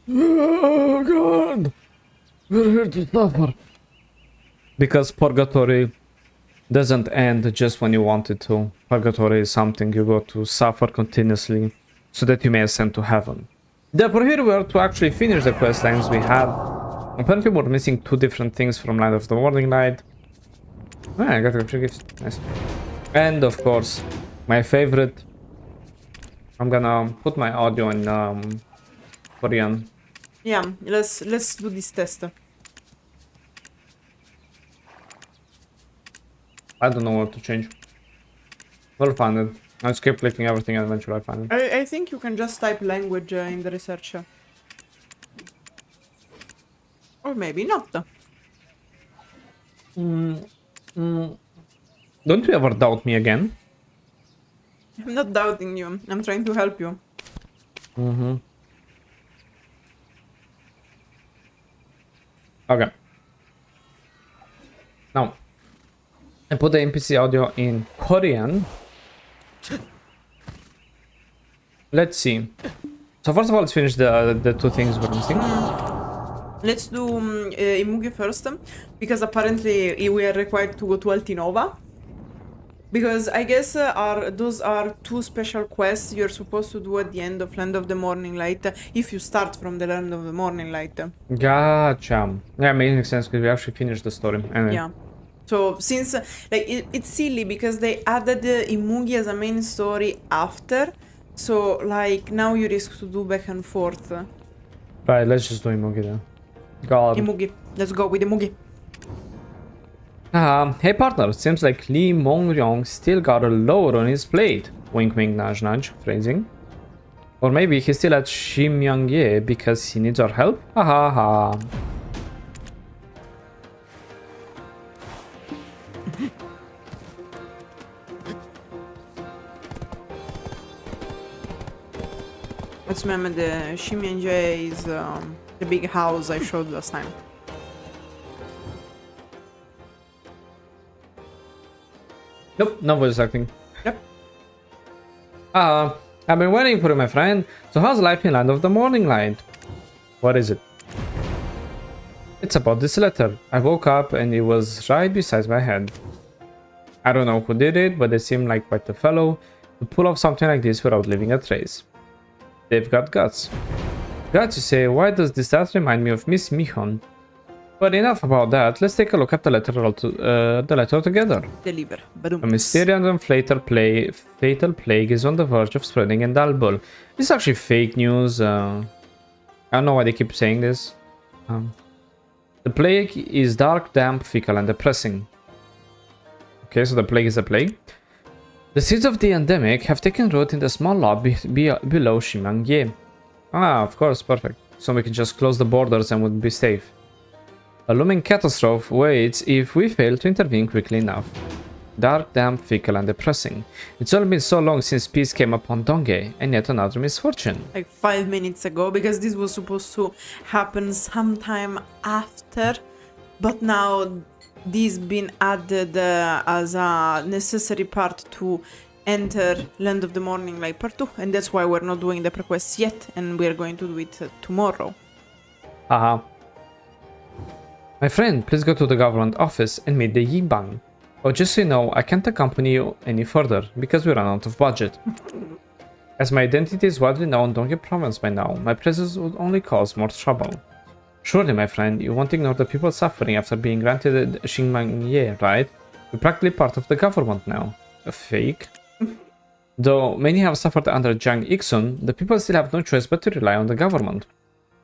Oh god! We're here to suffer. Because purgatory doesn't end just when you want it to. Purgatory is something you go to suffer continuously so that you may ascend to heaven. Therefore, here we are to actually finish the quest lines we had. Apparently, we're missing 2 different things from Land of the Morning Light. Ah, I got a free gift. Nice. And of course, my favorite. I'm gonna put my audio in Korean. Yeah, let's do this test. I don't know what to change. We'll find it. I'll keep clicking everything and eventually I find it. I think you can just type language in the research. Or maybe not. Don't you ever doubt me again? I'm not doubting you. I'm trying to help you. Okay. Now, I put the NPC audio in Korean. Let's see. So first of all, let's finish the 2 things we're missing. Let's do Imoogi first, because apparently we are required to go to Altinova. Because I guess those are 2 special quests you're supposed to do at the end of Land of the Morning Light, if you start from the Land of the Morning Light. Gotcha. Yeah, makes sense because we actually finished the story. Anyway. Yeah. So since it's silly because they added Imoogi as a main story after, so like now you risk to do back and forth. Right, let's just do Imoogi then. God. Imoogi. Let's go with Imoogi. Hey partner, seems like Mongryong still got a load on his plate. Wink wink nudge nudge, phrasing. Or maybe he's still at Shimyangye because he needs our help? Ha ha ha. Let's remember the Shimyanje is the big house I showed last time. Nope, no voice acting. Yep. I've been waiting for you, my friend. So how's life in Land of the Morning Light? What is it? It's about this letter. I woke up and it was right beside my head. I don't know who did it, but they seem like quite a fellow to pull off something like this without leaving a trace. They've got guts. Guts, you say? Why does this stat remind me of Miss Myhyun? But enough about that. Let's take a look at the letter together. Deliver. A mysterious and fatal plague is on the verge of spreading in Dalbeol. This is actually fake news. I don't know why they keep saying this. The plague is dark, damp, fecal, and depressing. Okay, so the plague is a plague. The seeds of the endemic have taken root in the small lot below Shimyangye. Ah, of course, perfect. So we can just close the borders and would be safe. A looming catastrophe waits if we fail to intervene quickly enough. Dark, damp, fecal, and depressing. It's only been so long since peace came upon Dongye, and yet another misfortune. Like 5 minutes ago, because this was supposed to happen sometime after, but now this been added as a necessary part to enter Land of the Morning Light Part 2, and that's why we're not doing the prequest yet, and we're going to do it tomorrow. Haha. My friend, please go to the government office and meet the Yibang. Oh, just so you know, I can't accompany you any further, because we ran out of budget. As my identity is widely known in Dongye province by now, my presence would only cause more trouble. Surely, my friend, you won't ignore the people suffering after being granted Shimyangye, right? We're practically part of the government now. A fake? Though many have suffered under Jang Iksun, the people still have no choice but to rely on the government.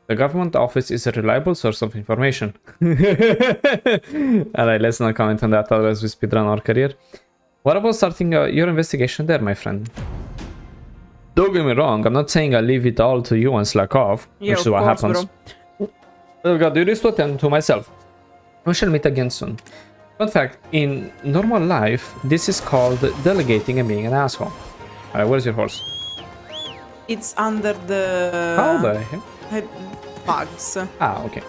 The government office is a reliable source of information. Alright, let's not comment on that, otherwise we speedrun our career. What about starting your investigation there, my friend? Don't get me wrong, I'm not saying I leave it all to you and slack off, Yeah, which is what course, happens. bro. I've got duties to attend to myself. We shall meet again soon. Fun fact, in normal life, this is called delegating and being an asshole. Alright, where's your horse? It's under the... How the heck? Bugs. Ah, okay.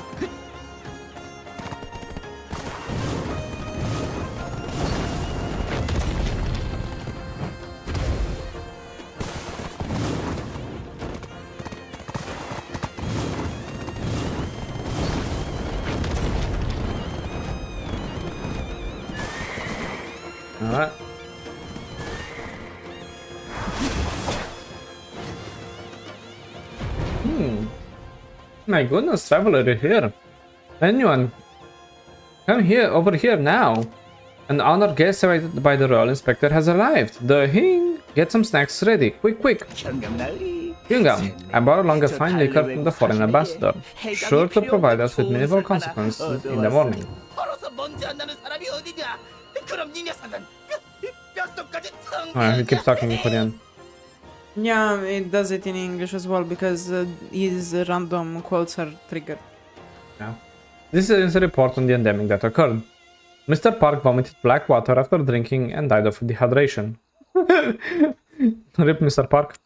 My goodness, traveler, you're here. Anyone, come here, over here now. An honored guest invited by the royal inspector has arrived. The hing, get some snacks ready, quick, quick. Hyungam, I brought along a fine liquor from the foreign ambassador, sure to provide us with minimal consequences in the morning. Alright, he keeps talking in Korean. Yeah, it does it in English as well because his random quotes are triggered. Yeah. This is a report on the endemic that occurred. Mr. Park vomited black water after drinking and died of dehydration. Rip Mr. Park.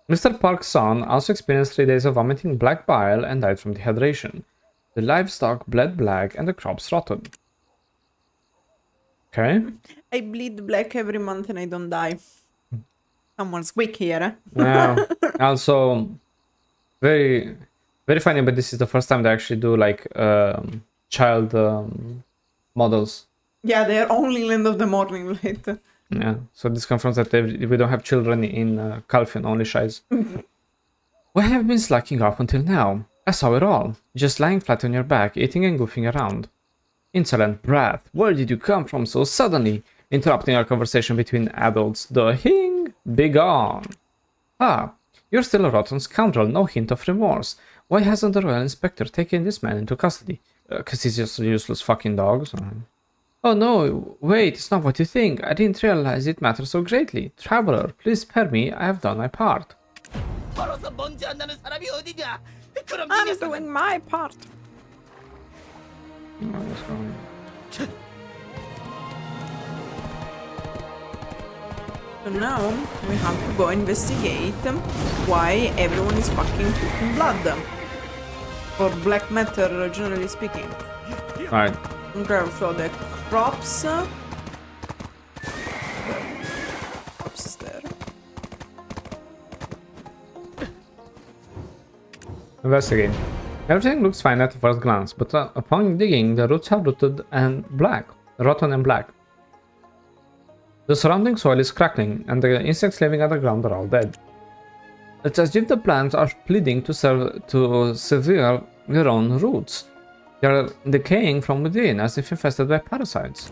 Mr. Park's son also experienced 3 days of vomiting black bile and died from dehydration. The livestock bled black and the crops rotted. Okay. I bleed black every month and I don't die. Someone's quick here, eh? Yeah. Also, very, very funny, but this is the first time they actually do like child models. Yeah, they're only in Land of the Morning later. Yeah, so this confirms that we don't have children in Calfion, only Shies. Where have you been slacking off until now? I saw it all. Just lying flat on your back, eating and goofing around. Insolent brat, where did you come from so suddenly? Interrupting our conversation between adults. The hing, begone. Ah, you're still a rotten scoundrel, no hint of remorse. Why hasn't the royal inspector taken this man into custody? 'Cause he's just a useless fucking dog. So. Oh no, wait, it's not what you think. I didn't realize it matters so greatly. Traveler, please spare me, I have done my part. I'm doing my part. So now we have to go investigate why everyone is fucking cooking blood. Or black matter, generally speaking. Alright. Okay, so the crops. Crops is there. Investigate. Everything looks fine at first glance, but upon digging, the roots have rotten and black. The surrounding soil is crackling, and the insects living at the ground are all dead. It's as if the plants are pleading to sever their own roots. They are decaying from within, as if infested by parasites.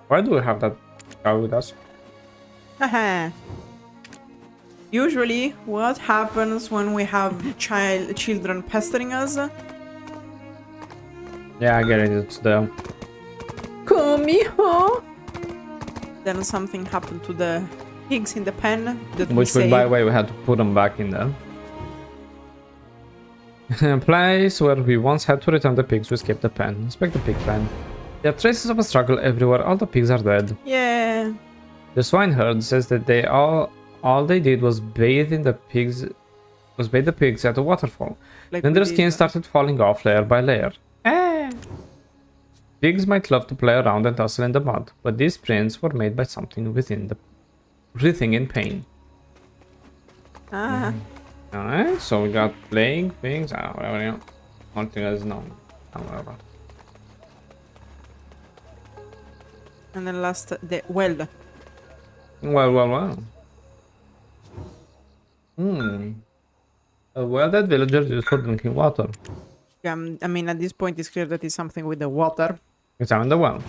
Why do we have that guy with us? Haha. Usually, what happens when we have children pestering us? Yeah, I get it. It's the Kumiho. Then something happened to the pigs in the pen. which, by the way, we had to put them back in there. A place where we once had to return the pigs to escape the pen. Inspect the pig pen. There are traces of a struggle everywhere. All the pigs are dead. Yeah. The swineherd says that all they did was bathe the pigs at the waterfall. Like then their skin started falling off layer by layer. Pigs might love to play around and tussle in the mud, but these prints were made by something within the breathing in pain. Ah. Alright, so we got plague, pigs, whatever, you know. One thing is known. Whatever. And then last, the well. Well. Well, that villagers use for drinking water. I mean, at this point, it's clear that it's something with the water. Examine the well.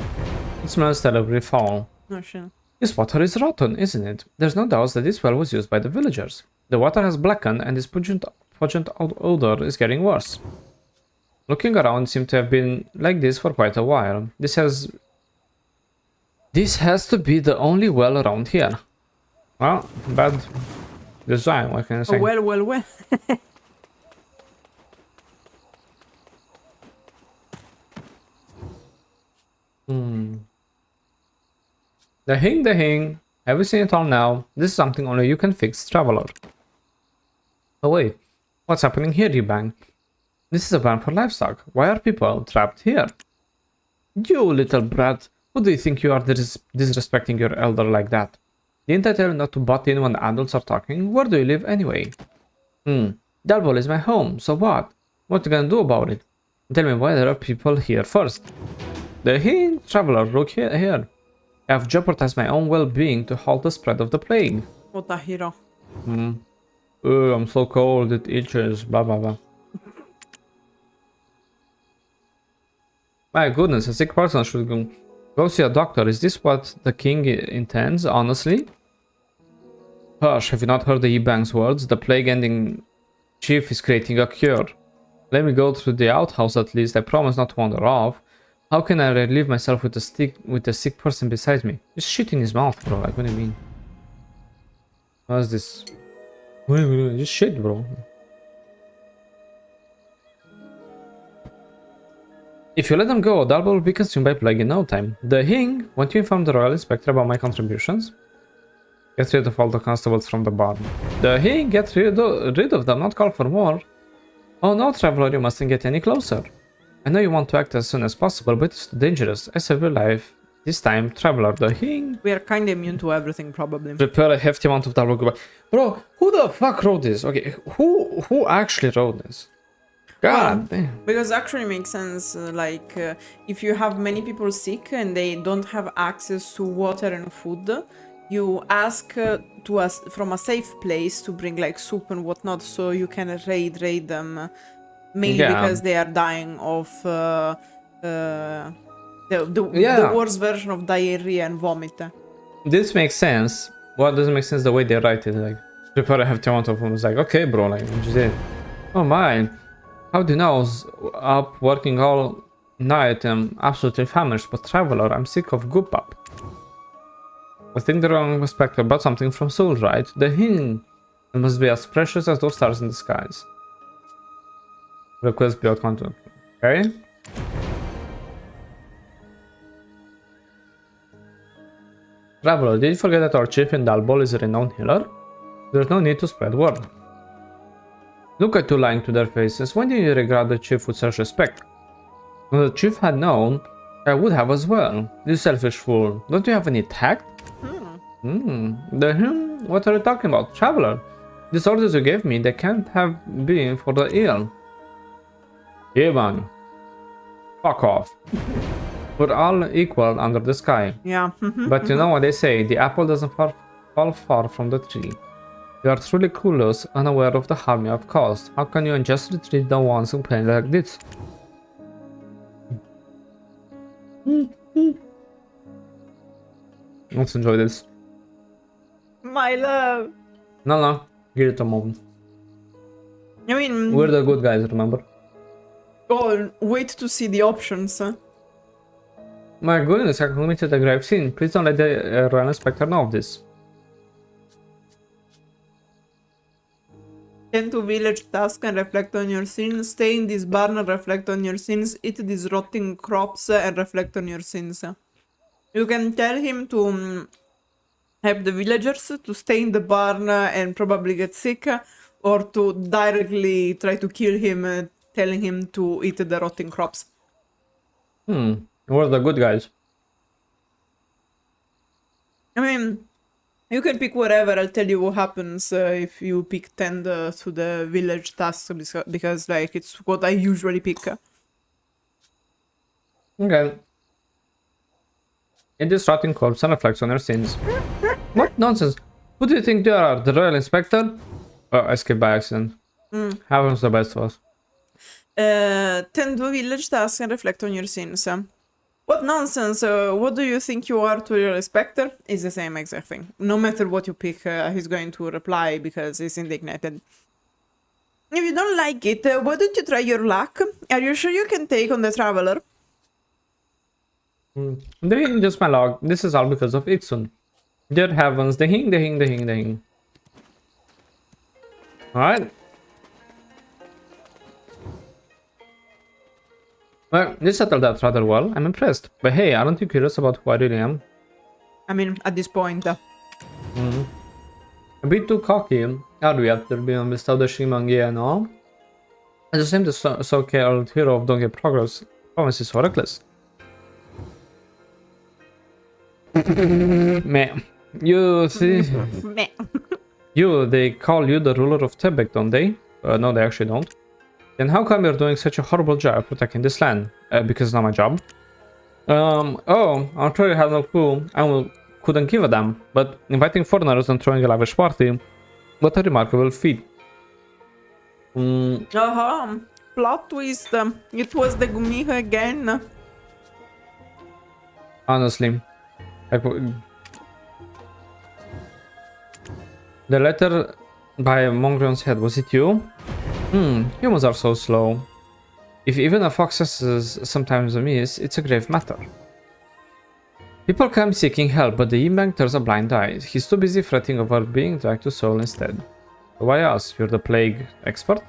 It smells terribly foul. Oh, shit. This water is rotten, isn't it? There's no doubt that this well was used by the villagers. The water has blackened and its pungent odor is getting worse. Looking around, it seems to have been like this for quite a while. This has to be the only well around here. Well, bad design, what can I say? Oh, well. The hing. Have you seen it all now? This is something only you can fix, traveler. Oh wait, what's happening here, Yibang? This is a barn for livestock. Why are people trapped here? You little brat, who do you think you are disrespecting your elder like that? Didn't I tell you not to butt in when adults are talking? Where do you live anyway? Dalbeol is my home, so what? What are you gonna do about it? Tell me why there are people here first. The hing, traveler, look here. I have jeopardized my own well-being to halt the spread of the plague. What a hero. I'm so cold, it itches, blah blah blah. My goodness, a sick person should go see a doctor. Is this what the king intends, honestly? Hush, have you not heard the Yibang's words? The plague-ending chief is creating a cure. Let me go through the outhouse at least. I promise not to wander off. How can I relieve myself with a sick person beside me? Just shit in his mouth, bro. Like, what do you mean? What's this? Just shit, bro. If you let them go, Dalbeol will be consumed by plague in no time. The Hing, won't you inform the Royal Inspector about my contributions? Get rid of all the constables from the barn. The Hing, get rid of them, not call for more. Oh no, traveler, you mustn't get any closer. I know you want to act as soon as possible, but it's too dangerous. I save your life. This time, traveler, the Hing. We are kinda immune to everything, probably. Prepare a hefty amount of Dalbeol goodbye. Bro, who the fuck wrote this? Okay, who actually wrote this? God damn. Because actually makes sense, if you have many people sick and they don't have access to water and food, you ask from a safe place to bring like soup and whatnot, so you can raid them, mainly because they are dying of the worst version of diarrhea and vomit. This makes sense. What doesn't make sense the way they write it, like prepare a hefty amount of them. It's like, okay, bro, like you just did. Oh my. How do you know? I was up working all night and absolutely famished, but traveler, I'm sick of goop up. I think the wrong inspector brought something from Seoul, right? The Hing. It must be as precious as those stars in the skies. Request Byeot County. Okay. Traveler, did you forget that our chief in Dalbeol is a renowned healer? There's no need to spread word. Look at you lying to their faces. When did you regard the chief with such respect? When the chief had known, I would have as well. You selfish fool. Don't you have any tact? What are you talking about? Traveler, these orders you gave me, they can't have been for the ill. Yibang. Fuck off. We're all equal under the sky. Yeah. But you know what they say, the apple doesn't fall far from the tree. You are truly clueless, unaware of the harm you have caused. How can you unjustly treat the ones who play like this? Let's enjoy this. My love. No, give it a moment. I mean, we're the good guys, remember? Oh, wait to see the options. My goodness, I committed a grave sin. Please don't let the Royal Inspector know of this. Tend to village task and reflect on your sins. Stay in this barn and reflect on your sins. Eat these rotting crops and reflect on your sins. You can tell him to have the villagers to stay in the barn and probably get sick, or to directly try to kill him, telling him to eat the rotting crops. We're the good guys. I mean, you can pick whatever. I'll tell you what happens if you pick tend to the village task, because like it's what I usually pick. Okay. It is rotting corpse and reflects on your sins. What nonsense! Who do you think they are? The Royal Inspector? Oh, I skipped by accident. Happens the best to us. Tend to village task and reflect on your sins. What nonsense! What do you think you are to your inspector? It's the same exact thing. No matter what you pick, he's going to reply because he's indignated. If you don't like it, why don't you try your luck? Are you sure you can take on the traveler? Just my log. This is all because of Iksun. Dear heavens, the hing. Alright. Well, you settled that rather well. I'm impressed. But hey, aren't you curious about who I really am? I mean, at this point. A bit too cocky, are we, after being bestowed the Shimangi and all? At the same time, the so-called hero of Donkey Progress promises so reckless. Meh. You see... Meh. They call you the ruler of Tebek, don't they? No, they actually don't. Then how come you're doing such a horrible job protecting this land? Because it's not my job. Oh, I'm sure you have no clue. Couldn't give a damn. But inviting foreigners and throwing a lavish party, what a remarkable feat. Plot twist. It was the Gumiho again. Honestly. The letter by Mongryong's head, was it you? Humans are so slow. If even a fox has sometimes a miss, it's a grave matter. People come seeking help, but the Yibang turns a blind eye. He's too busy fretting over being dragged to soul instead. Why us? You're the plague expert?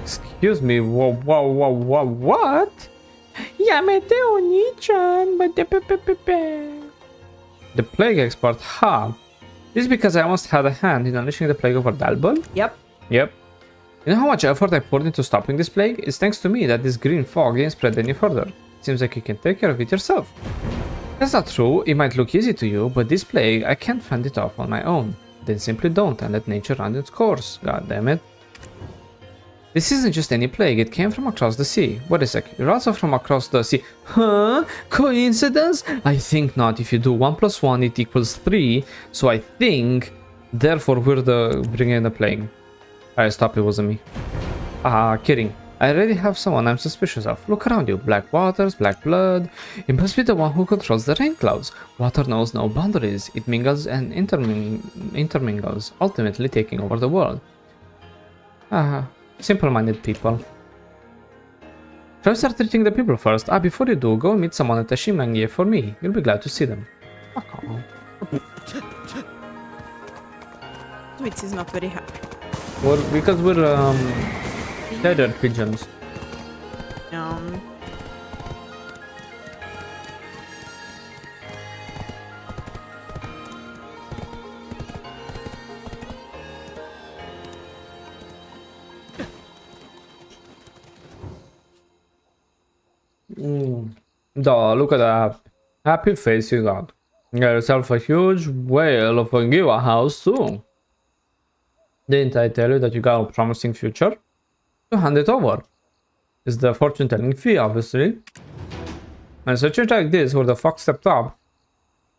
Excuse me, what? Yamete Oni-chan, but the plague expert, ha! This is because I almost had a hand in unleashing the plague over Dalbeol? Yep. Yep. You know how much effort I poured into stopping this plague? It's thanks to me that this green fog didn't spread any further. Seems like you can take care of it yourself. That's not true, it might look easy to you, but this plague, I can't fend it off on my own. Then simply don't and let nature run its course, god damn it. This isn't just any plague, it came from across the sea. Wait a sec, you're also from across the sea. Huh? Coincidence? I think not. If you do 1 + 1, it equals 3, so I think, therefore we're bringing the plague. Alright, stop, it wasn't me. Kidding. I already have someone I'm suspicious of. Look around you. Black waters, black blood. It must be the one who controls the rain clouds. Water knows no boundaries. It mingles and intermingles, ultimately taking over the world. Simple-minded people. Try to start treating the people first. Before you do, go meet someone at the Shimangye for me. You'll be glad to see them. Fuck off. Swittzy is not very happy. Because we're tethered pigeons. Duh, look at that happy face you got. You got yourself a huge whale of a Giwa house too. Didn't I tell you that you got a promising future? To hand it over. It's the fortune telling fee, obviously. And such a like this, where the fox stepped up,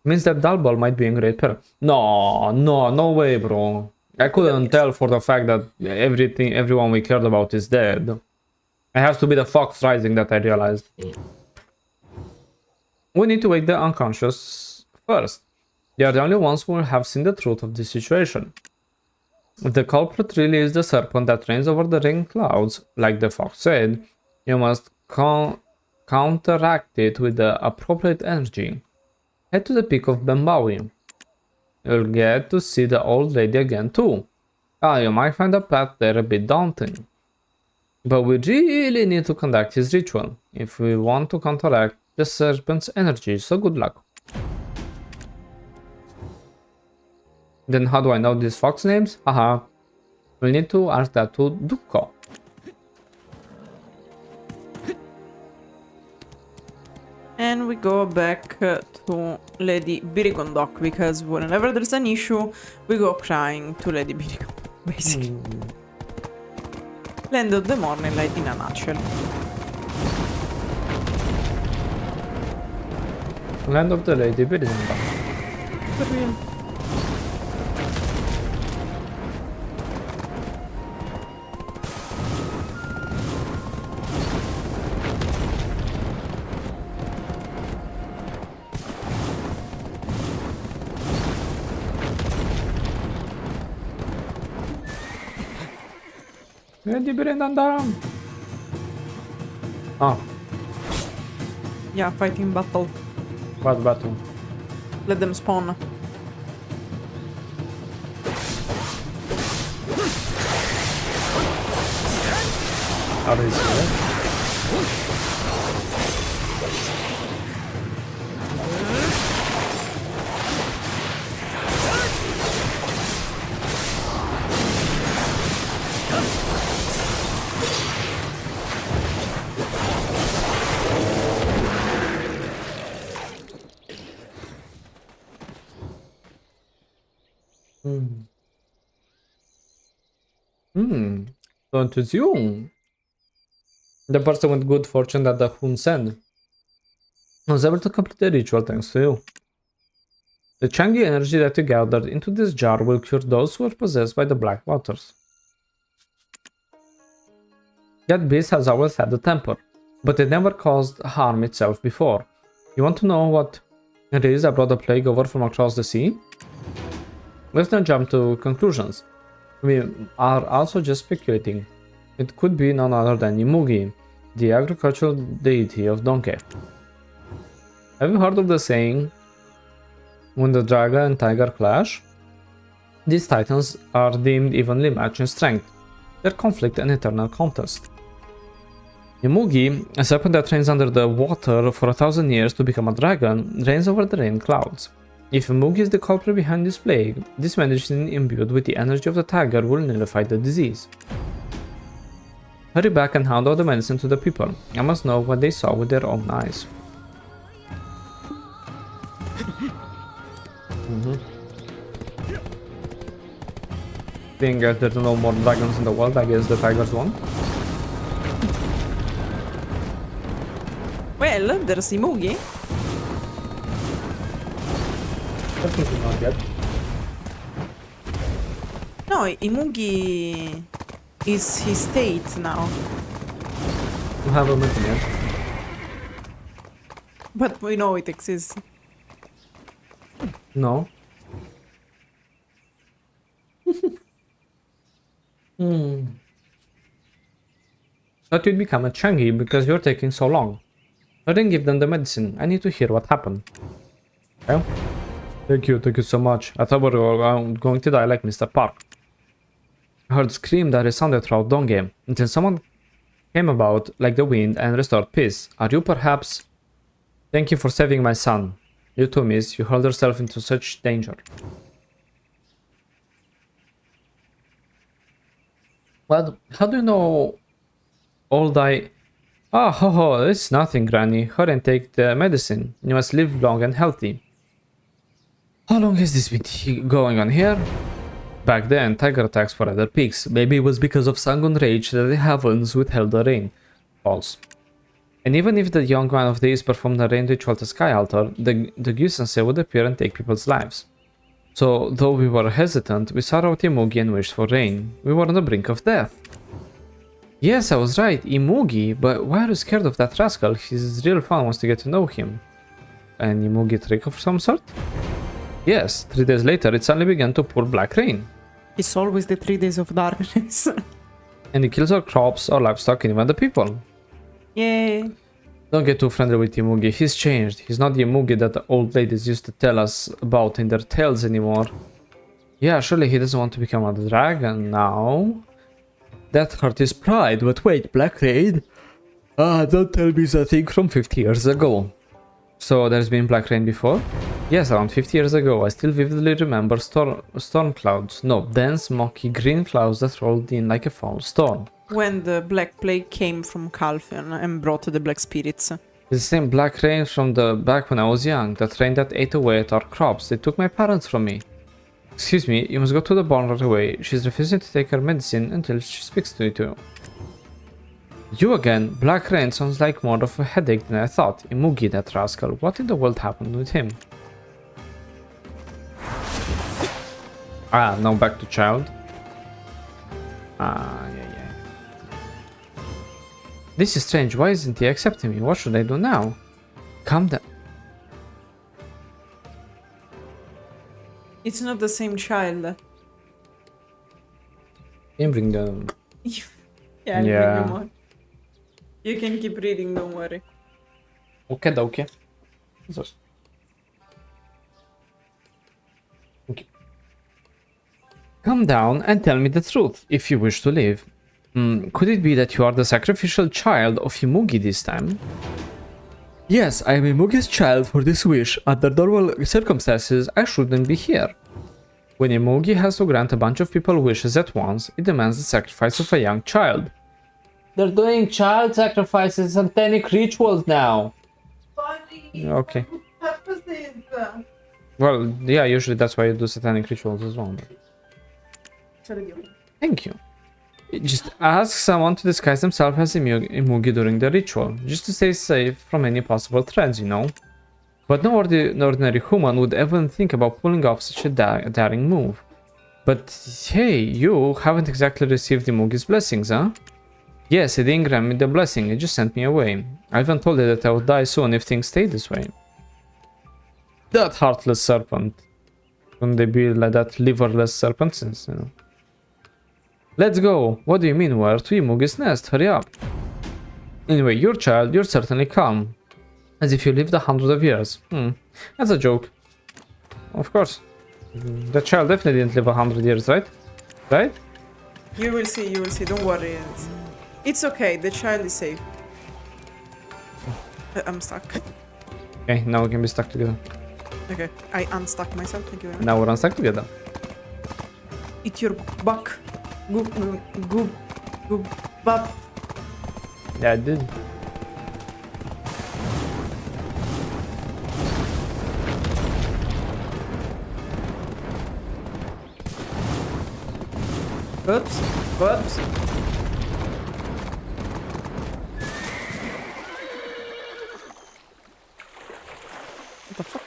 means that Dalbeol might be in great peril. No way, bro. I couldn't tell for the fact that everyone we cared about is dead. It has to be the fox rising that I realized. We need to wake the unconscious first. They are the only ones who will have seen the truth of this situation. If the culprit really is the serpent that reigns over the rain clouds, like the fox said, you must counteract it with the appropriate energy. Head to the peak of Bembawi. You'll get to see the old lady again too. You might find the path there a bit daunting. But we really need to conduct his ritual, if we want to counteract the serpent's energy, so good luck. Then how do I know these fox names? We'll need to ask that to Dukko. And we go back to Lady Birigondok, because whenever there's an issue, we go crying to Lady Birigondok, basically. Land of the morning light in a nutshell. Land of the Lady Birigondok. For real. Lady Birigondok. Yeah, fighting battle. What battle? Let them spawn. Are they here? So it was you. The person with good fortune that the Hun sent was able to complete the ritual thanks to you. The Changi energy that you gathered into this jar will cure those who are possessed by the black waters. That beast has always had a temper, but it never caused harm itself before. You want to know what it is that brought the plague over from across the sea? Let's not jump to conclusions. We are also just speculating. It could be none other than Imoogi, the agricultural deity of Donkey. Have you heard of the saying, when the dragon and tiger clash? These titans are deemed evenly matched in strength, their conflict an eternal contest. Imoogi, a serpent that trains under the water for 1,000 years to become a dragon, reigns over the rain clouds. If Imoogi is the culprit behind this plague, this medicine imbued with the energy of the tiger will nullify the disease. Hurry back and hand out the medicine to the people. I must know what they saw with their own eyes. Being that there's no more dragons in the world, I guess the tigers won. Well, there's Imoogi. Definitely not yet. No, Imoogi is his state now. You haven't met him yet. But we know it exists. No. Thought you'd become a Changi because you're taking so long. I didn't give them the medicine. I need to hear what happened. Okay? Thank you so much. I thought we were going to die like Mr. Park. I heard a scream that resounded throughout Dongame, until someone came about like the wind and restored peace. Are you perhaps... Thank you for saving my son. You too, miss. You hurled yourself into such danger. Well, how do you know all thy... Ah, ho, it's nothing, Granny. Hurry and take the medicine. You must live long and healthy. How long has this been going on here? Back then, tiger attacks were at their peaks. Maybe it was because of Sangun rage that the heavens withheld the rain. False. And even if the young man of the east performed the rain ritual at the sky altar, the Gyu-sensei would appear and take people's lives. So, though we were hesitant, we sought out Imoogi and wished for rain. We were on the brink of death. Yes, I was right, Imoogi, but why are you scared of that rascal? His real fun was to get to know him. An Imoogi trick of some sort? Yes, 3 days later it suddenly began to pour black rain. It's always the 3 days of darkness. And it kills our crops, our livestock, and even the people. Yay. Don't get too friendly with Imoogi, he's changed. He's not the Imoogi that the old ladies used to tell us about in their tales anymore. Yeah, surely he doesn't want to become a dragon now. That hurt his pride, but wait, black rain? Ah, don't tell me the thing from 50 years ago. So there's been black rain before? Yes, around 50 years ago. I still vividly remember storm clouds. No, dense, smoky green clouds that rolled in like a fall storm. When the Black Plague came from Calfion and brought the Black Spirits. It's the same black rain from the back when I was young, that rain that ate away at our crops. They took my parents from me. Excuse me, you must go to the barn right away. She's refusing to take her medicine until she speaks to you. You again? Black rain sounds like more of a headache than I thought. Imoogi, that rascal. What in the world happened with him? Ah, now back to child. Ah, yeah. This is strange. Why isn't he accepting me? What should I do now? Calm down. It's not the same child. Can bring them. Yeah, I'll bring you more. You can keep reading, don't worry. Okay. Okay. Come down and tell me the truth, if you wish to live. Could it be that you are the sacrificial child of Imoogi this time? Yes, I am Imoogi's child for this wish. Under normal circumstances, I shouldn't be here. When Imoogi has to grant a bunch of people wishes at once, it demands the sacrifice of a young child. They're doing child sacrifices and satanic rituals now. Funny. Okay. Purposes. Well, yeah, usually that's why you do satanic rituals as well. Thank you. Just ask someone to disguise themselves as Imoogi during the ritual, just to stay safe from any possible threats, you know. But no ordinary human would ever think about pulling off such a daring move. But hey, you haven't exactly received Imoogi's blessings, huh? Yes, it didn't grant me the blessing, it just sent me away. I even told it that I would die soon if things stayed this way. That heartless serpent. Couldn't they be like that liverless serpent since, you know? Let's go! What do you mean, where? To Imoogi's nest, hurry up! Anyway, your child, you're certainly calm. As if you lived 100 of years. That's a joke. Of course. The child definitely didn't live 100 years, right? Right? You will see, don't worry. It's okay, the child is safe. I'm stuck. Okay, now we can be stuck together. Okay, I unstuck myself, thank you very much. Now we're unstuck together. Eat your buck. Go, bop. Yeah, I did. Whoops. What the fuck?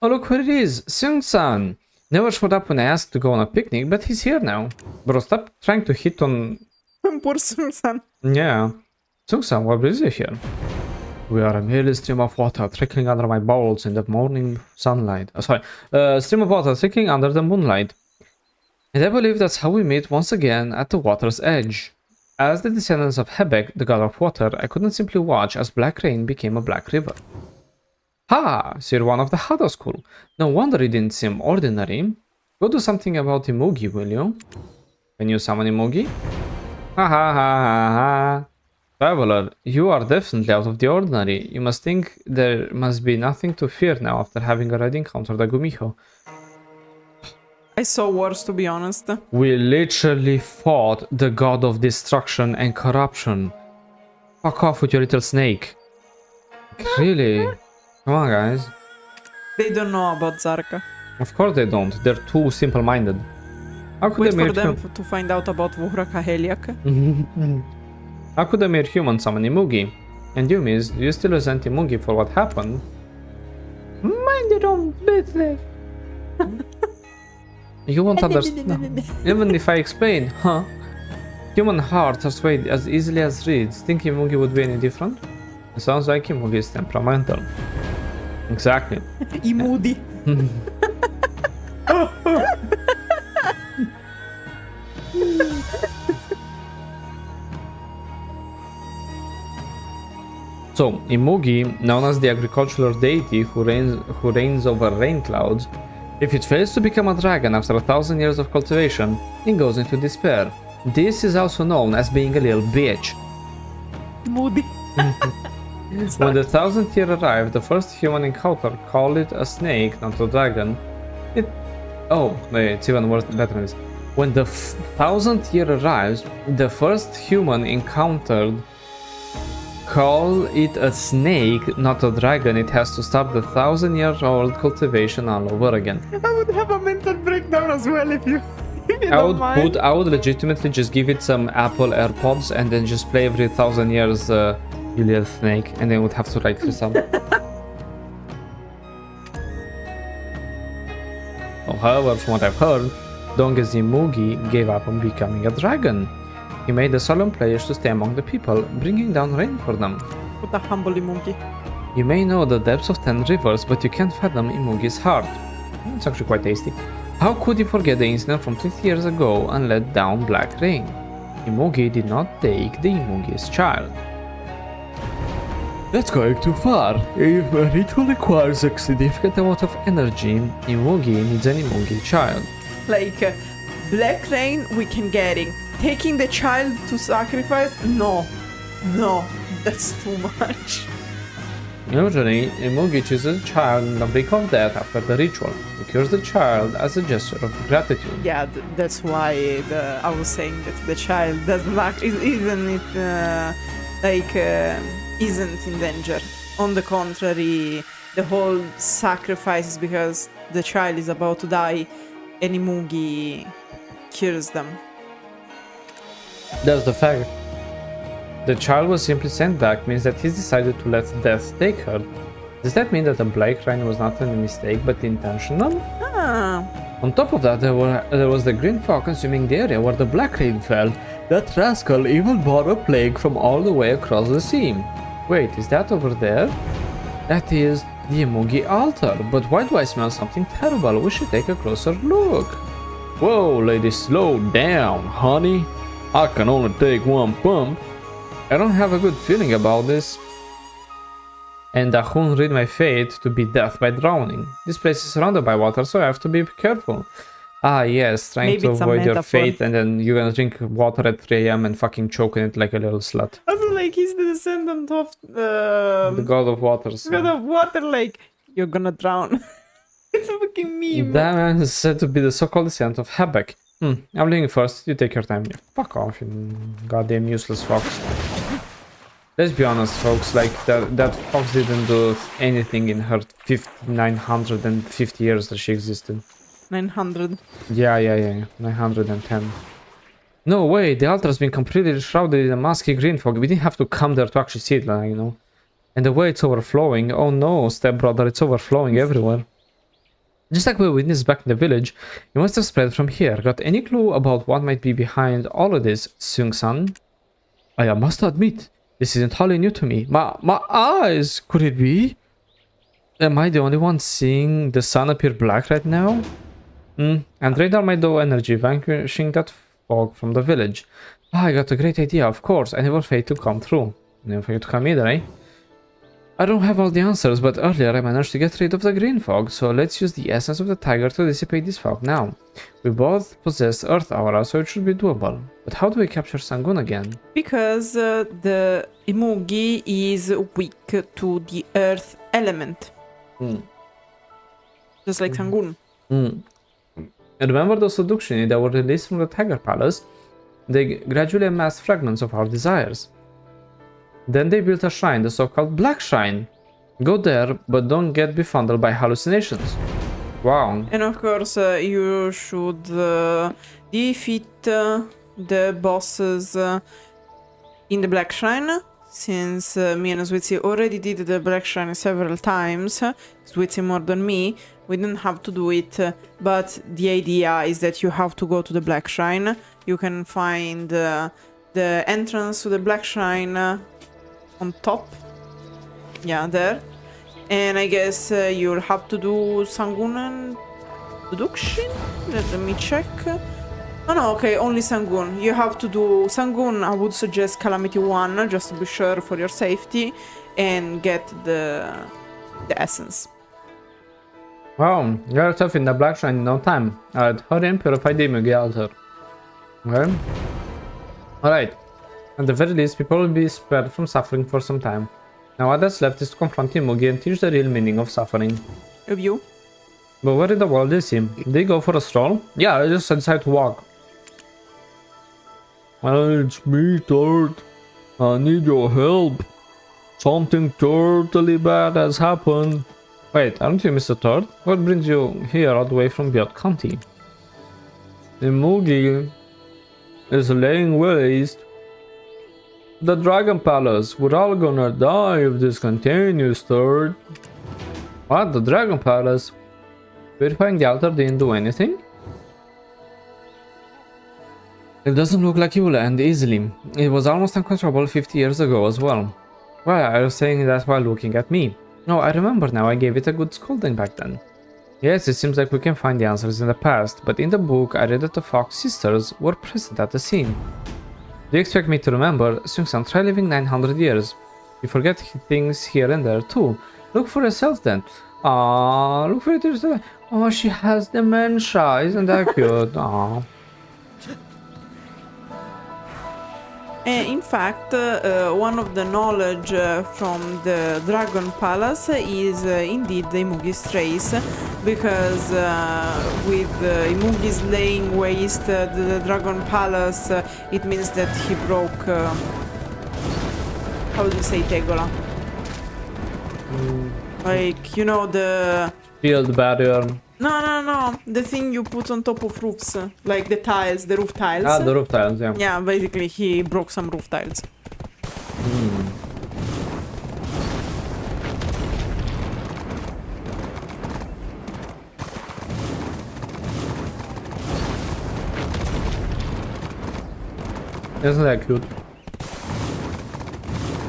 Oh, look where it is! Seung-san! Never showed up when I asked to go on a picnic, but he's here now. Bro, stop trying to hit on... Poor Samson. Yeah. Seung-san, what brings you here? We are a merely stream of water trickling under my bowels in the morning sunlight. Stream of water trickling under the moonlight. And I believe that's how we meet once again at the water's edge. As the descendants of Hebek, the god of water, I couldn't simply watch as black rain became a black river. Ha! So you're one of the Hado school. No wonder it didn't seem ordinary. Go do something about Imoogi, will you? Can you summon Imoogi? Ha ha ha ha ha. Traveler, you are definitely out of the ordinary. You must think there must be nothing to fear now after having already encountered a Gumiho. I saw worse, to be honest. We literally fought the god of destruction and corruption. Fuck off with your little snake. Really? Come on, guys. They don't know about Zarka. Of course they don't. They're too simple-minded. How could Wait they for them to find out about Vuhra Kaheliak. How could a mere human summon Imoogi? And you, miss, do you still resent Imoogi for what happened? Mind your own business. You won't understand. Even if I explain, huh? Human hearts are swayed as easily as reeds. Think Imoogi would be any different? It sounds like Imoogi is temperamental. Exactly. Imoogi. So, Imoogi, known as the agricultural deity who reigns over rain clouds, if it fails to become a dragon after 1,000 years of cultivation, it goes into despair. This is also known as being a little bitch. Imoogi. When the 1,000th year arrived, the first human encounter called it a snake, not a dragon. It's even worse, better than this. When the 1,000th year arrives, the first human encountered call it a snake, not a dragon. It has to start the 1,000-year-old cultivation all over again. I would have a mental breakdown as well if you don't mind. I would legitimately just give it some Apple AirPods and then just play every 1,000 years you little snake, and then would have to write through some. However, from what I've heard, Donge's Imoogi gave up on becoming a dragon. He made a solemn pledge to stay among the people, bringing down rain for them. What a humble Imoogi. You may know the depths of 10 rivers, but you can't fathom Imoogi's heart. It's actually quite tasty. How could he forget the incident from 50 years ago and let down black rain? Imoogi did not take the Imoogi's child. That's going too far. If a ritual requires a significant amount of energy, Imoogi needs an Imoogi child. Like, black rain, we can get it. Taking the child to sacrifice? No, that's too much. Usually, Imoogi chooses a child on the brink of death after the ritual. He cures the child as a gesture of gratitude. Yeah, that's why I was saying that the child doesn't isn't in danger. On the contrary, the whole sacrifice is because the child is about to die, and Imoogi cures them. That's the fact. The child was simply sent back means that he's decided to let death take her. Does that mean that the black rain was not a mistake but intentional? On top of that, there was the green fog consuming the area where the black rain fell. That rascal even brought a plague from all the way across the sea. Wait, is that over there? That is the Imoogi altar, but why do I smell something terrible? We should take a closer look. Whoa, lady, slow down, honey. I can only take one pump. I don't have a good feeling about this. And I won't read my fate to be death by drowning. This place is surrounded by water, so I have to be careful. Ah, yes, trying Maybe to it's a avoid your metaphor. fate, and then you're gonna drink water at 3 a.m. and fucking choke in it like a little slut. I feel like he's the descendant of The god of waters. God of water, like, you're gonna drown. It's a fucking meme. That man is said to be the so-called descendant of Hebek. I'm leaving first, you take your time. Yeah, fuck off, you goddamn useless fox. Let's be honest, folks, like, that fox didn't do anything in her 950 years that she existed. 900. Yeah, 910. No way, the altar has been completely shrouded in a musky green fog. We didn't have to come there to actually see it, like, you know. And the way it's overflowing, oh no, stepbrother, it's overflowing everywhere. Just like we witnessed back in the village, it must have spread from here. Got any clue about what might be behind all of this, Seung-san? I must admit, this is entirely new to me. My eyes! Could it be? Am I the only one seeing the sun appear black right now? And radar might do energy, vanquishing that fog from the village. I got a great idea, of course. I never failed to come through. Never failed to come either, eh? I don't have all the answers, but earlier I managed to get rid of the green fog, so let's use the essence of the tiger to dissipate this fog now. We both possess Earth Aura, so it should be doable. But how do we capture Sangun again? Because the Imoogi is weak to the earth element. Just like Sangun. Remember those seductions that were released from the Tiger Palace? They gradually amassed fragments of our desires. Then they built a shrine, the so-called Black Shrine. Go there, but don't get befuddled by hallucinations. Wow. And of course, you should defeat the bosses in the Black Shrine, since me and Swittzy already did the Black Shrine several times. Swittzy more than me. We didn't have to do it, but the idea is that you have to go to the Black Shrine. You can find the entrance to the Black Shrine on top. Yeah, there. And I guess you'll have to do Sangun and Deduction? Let me check. Oh no, okay, only Sangun. You have to do Sangun. I would suggest Calamity 1, just to be sure for your safety, and get the essence. Wow, you are tough in the Black Shrine in no time. Alright, hurry and purify the Imoogi altar. Okay. Alright. At the very least, people will be spared from suffering for some time. Now what that's left is to confront Imoogi and teach the real meaning of suffering. Of you? But where in the world is he? Did he go for a stroll? Yeah, I just decided to walk. It's me, Third. I need your help. Something totally bad has happened. Wait, aren't you Mr. Third? What brings you here all the way from Byeot County? Imoogi is laying waste the Dragon Palace. We're all gonna die if this continues, Third. What? The Dragon Palace? Purifying the altar didn't do anything? It doesn't look like it will end easily. It was almost uncontrollable 50 years ago as well. Why are you saying that while looking at me? No, I remember now, I gave it a good scolding back then. Yes, it seems like we can find the answers in the past, but in the book I read that the Fox sisters were present at the scene. Do you expect me to remember? Seung-san, try living 900 years. You forget things here and there too. Look for yourself then. Aww, look for it yourself. Oh, she has dementia. Isn't that cute? Aww. In fact, one of the knowledge from the Dragon Palace is indeed the Imoogi's trace, because with Imoogi's laying waste the Dragon Palace, it means that he broke, how do you say Tegola? Like, you know, the... Shield barrier. No, the thing you put on top of roofs, like the tiles, the roof tiles. Ah, the roof tiles, yeah. Yeah, basically he broke some roof tiles. Isn't that cute?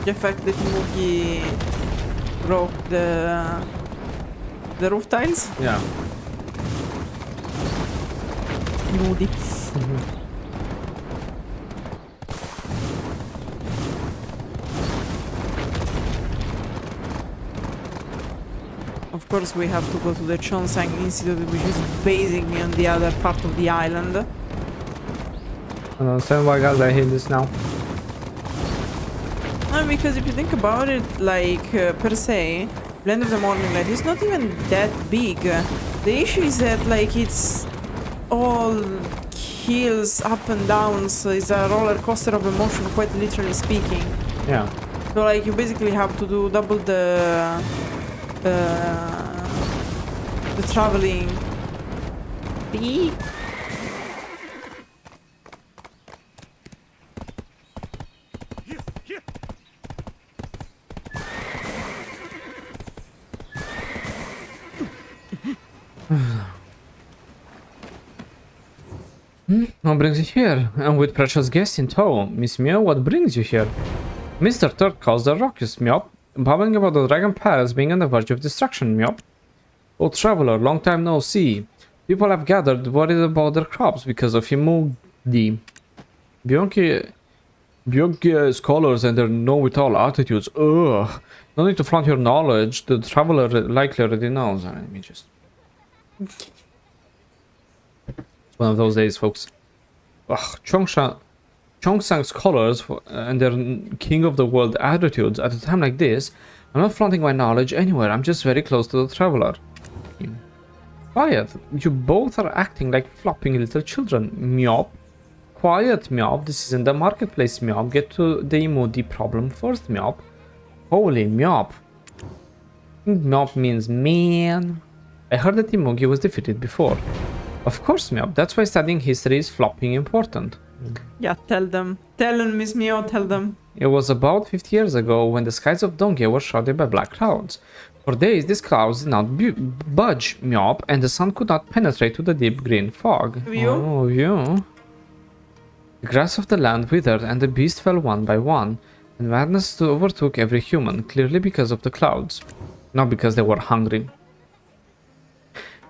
The fact that Imoogi broke the roof tiles. Yeah. Moody. Of course, we have to go to the Chonsang Institute, which is basically on the other part of the island. I don't understand why guys I hate this now. Because if you think about it, like, per se, Land of the Morning Light is not even that big. The issue is that, like, it's all hills up and down, so it's a roller coaster of emotion, quite literally speaking. Yeah. So, like, you basically have to do double the traveling. Beep. What brings you here? And with precious guests in tow. Miss Myhyun, what brings you here? Mr. Third calls the Rockies, Myop. Babbling about the Dragon Palace being on the verge of destruction, Myop. Oh, traveler, long time no see. People have gathered worried about their crops because of Imoogi. Byeot scholars and their know-it-all attitudes. Ugh. No need to flaunt your knowledge. The traveler likely already knows. Let me just... One of those days, folks. Ugh, Chongsang scholars and their king of the world attitudes at a time like this. I'm not flaunting my knowledge anywhere. I'm just very close to the traveler. Quiet. You both are acting like flopping little children. Myop. Quiet, Myop. This isn't the marketplace, Myop. Get to the Imoogi problem first, Myop. Holy Myop. Myop means man. I heard that Imoogi was defeated before. Of course, Myop. That's why studying history is flopping important. Yeah, tell them. Tell them, Miss Mio, tell them. It was about 50 years ago when the skies of Dongye were shrouded by black clouds. For days, these clouds did not budge, Myop, and the sun could not penetrate to the deep green fog. View? Oh, view. The grass of the land withered and the beasts fell one by one, and madness overtook every human, clearly because of the clouds, not because they were hungry.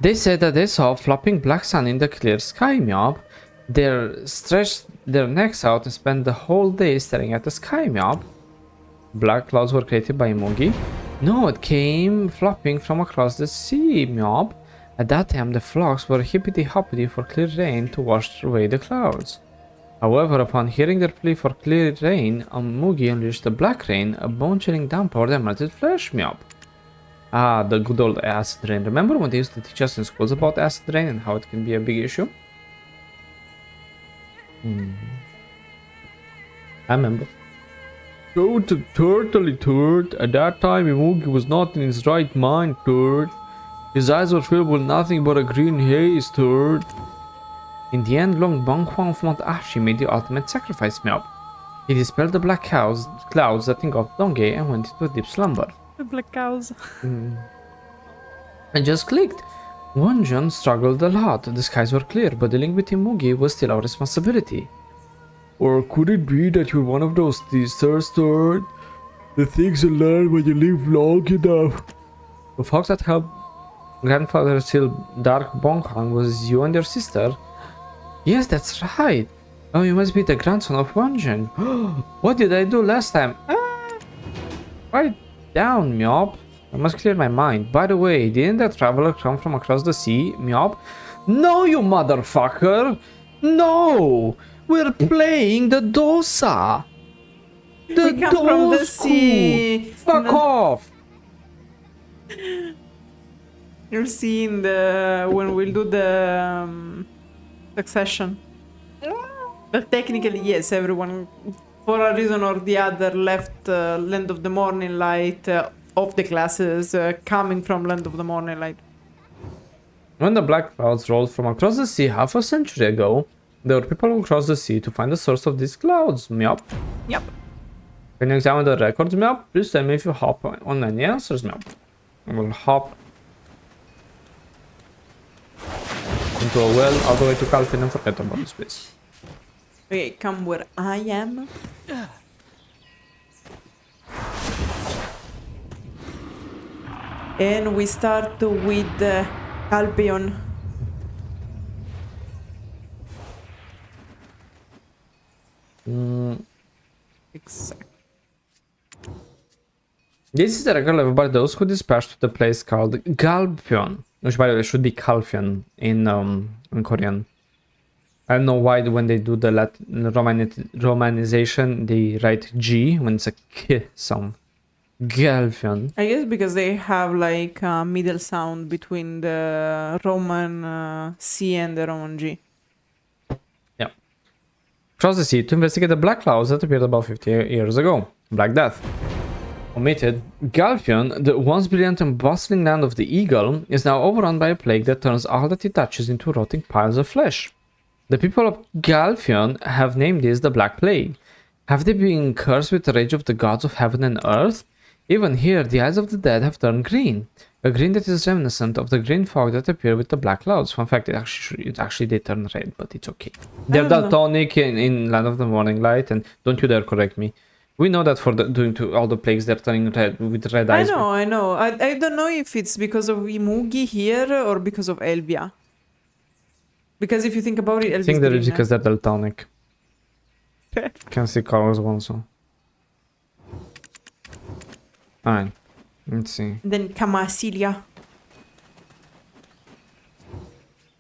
They said that they saw a flopping black sun in the clear sky, Myop. They stretched their necks out and spent the whole day staring at the sky, Myop. Black clouds were created by Imoogi? No, it came flopping from across the sea, Myop. At that time, the flocks were hippity-hoppity for clear rain to wash away the clouds. However, upon hearing their plea for clear rain, Imoogi unleashed the black rain, a bone-chilling downpour that melted flesh, Myop. Ah, the good old acid rain. Remember when they used to teach us in schools about acid rain and how it can be a big issue? I remember. Totally, Turd. At that time, Imoogi was not in his right mind, Turd. His eyes were filled with nothing but a green haze, Turd. In the end, Long Banghuang of Mount Ashi made the ultimate sacrifice, Myop. He dispelled the black clouds that engulfed Dongye and went into a deep slumber. The black cows. It just clicked. Wonjun struggled a lot. The skies were clear, but dealing with Imoogi was still our responsibility. Or could it be that you're one of those teasers, Turd? The things you learn when you live long enough. The fox that helped grandfather steal Dark Bonghang was you and your sister? Yes, that's right. Oh, you must be the grandson of Wonjun. What did I do last time? Write down, Myop. I must clear my mind. By the way, didn't that traveler come from across the sea, Myop? No, you motherfucker! No! We're playing the Dosa! The We come from the sea! Fuck off! You're seeing when we'll do the succession. But technically, yes, everyone, for a reason or the other, left Land of the Morning Light of the classes coming from Land of the Morning Light. When the black clouds rolled from across the sea half a century ago, there were people who crossed the sea to find the source of these clouds, Myop. Yep. Can you examine the records, Myop? Please tell me if you hop on any answers, Myop. I will hop into a well all the way to Calvin and forget about this place. Okay, come where I am. And we start with Albion. Exactly. This is a regular level by those who dispatched to the place called Galpyeon, which by the way should be Kalpyeon in Korean. I don't know why when they do the Latin romanization they write G when it's a K sound. Galpyeon. I guess because they have like a middle sound between the Roman C and the Roman G. Yeah. Cross the sea to investigate the black clouds that appeared about 50 years ago. Black Death. Omitted, Galpyeon, the once brilliant and bustling land of the eagle, is now overrun by a plague that turns all that it touches into rotting piles of flesh. The people of Galpyeon have named this the Black Plague. Have they been cursed with the rage of the gods of heaven and earth? Even here, the eyes of the dead have turned green. A green that is reminiscent of the green fog that appeared with the black clouds. Fun fact, it actually did turn red, but it's okay. They're daltonic in Land of the Morning Light, and don't you dare correct me. We know that for doing to all the plagues, they're turning red with red eyes. I know. I don't know if it's because of Imoogi here or because of Elvia. Because if you think about it, I think that it's because they're daltonic. Can see colors also. Alright, let's see. Then Kamasilia.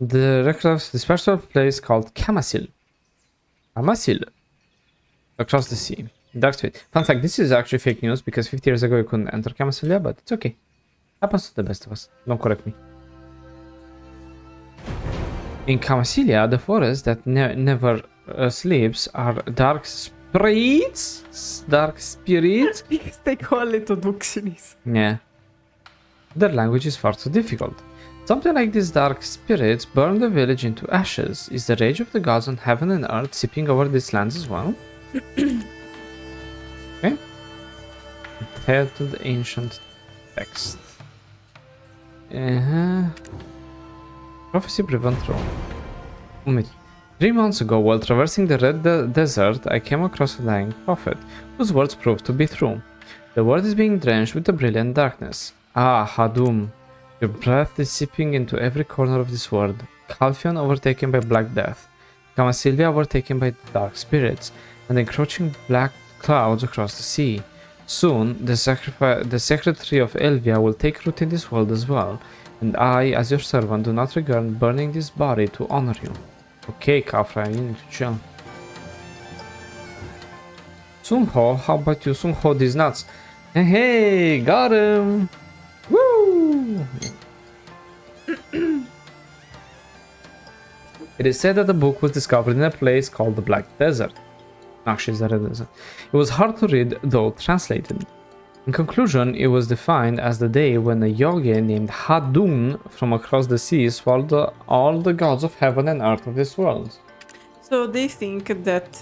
The reckless dispatched to a place called Kamasil. Kamasil. Across the sea. Dark Street. Fun fact, this is actually fake news because 50 years ago you couldn't enter Kamasilia, but it's okay. Happens to the best of us. Don't correct me. In Kamasilia, the forest that never sleeps are dark spirits? Dark spirits? Because they call it Oduxinis. Yeah. Their language is far too difficult. Something like these dark spirits burn the village into ashes. Is the rage of the gods on heaven and earth seeping over these lands as well? Okay. Titled ancient text. Prophecy prevent wrong. 3 months ago, while traversing the Red Desert, I came across a dying prophet, whose words proved to be true. The world is being drenched with a brilliant darkness. Ah, Hadum, your breath is seeping into every corner of this world. Kalpyeon overtaken by Black Death. Kamasilia overtaken by dark spirits, and encroaching black clouds across the sea. Soon, the sacred tree of Elvia will take root in this world as well, and I, as your servant, do not regret burning this body to honor you. Okay, Kafra, you need to chill. Sungho, how about you Sungho these nuts? Hey, got him! Woo! It is said that the book was discovered in a place called the Black Desert. Actually, it's the Red Desert. It was hard to read, though translated. In conclusion, it was defined as the day when a yogi named Hadun from across the sea swallowed all the gods of heaven and earth of this world. So they think that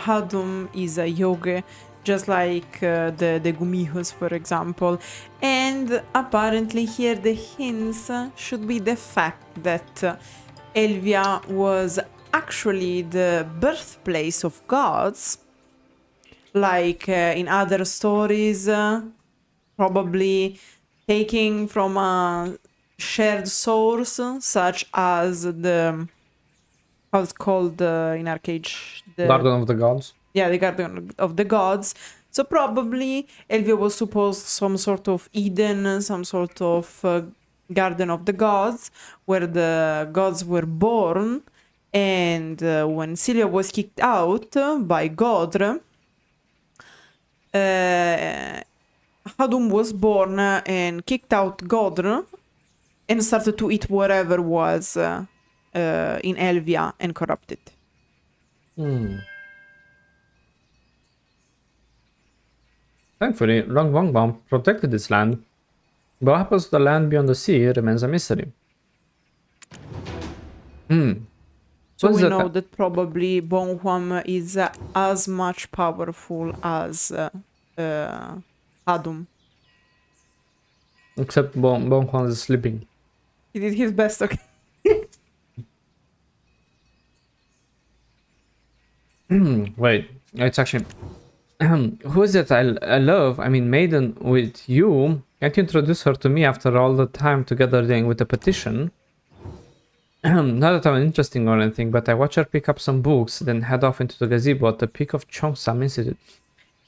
Hadum is a yogi, just like the Gumihus, for example. And apparently here the hints should be the fact that Elvia was actually the birthplace of gods. Like in other stories, probably taking from a shared source, such as the, how it's called in Arcade? The Garden of the Gods? Yeah, the Garden of the Gods. So probably Elvia was supposed some sort of Eden, some sort of Garden of the Gods, where the gods were born. And when Cilia was kicked out by Godre, Hadum was born and kicked out Godre and started to eat whatever was in Elvia and corrupt it. Thankfully, Longbongbong protected this land, but what happens to the land beyond the sea remains a mystery. So we know that probably Bonghwam is as much powerful as Hadum. Except Bonghwan is sleeping. He did his best, okay? Wait, it's actually... who is it I love? I mean, maiden with you. Can't you introduce her to me after all the time together dealing with the petition? Not that I'm interesting or anything, but I watch her pick up some books, then head off into the gazebo at the peak of Cheongsam Institute.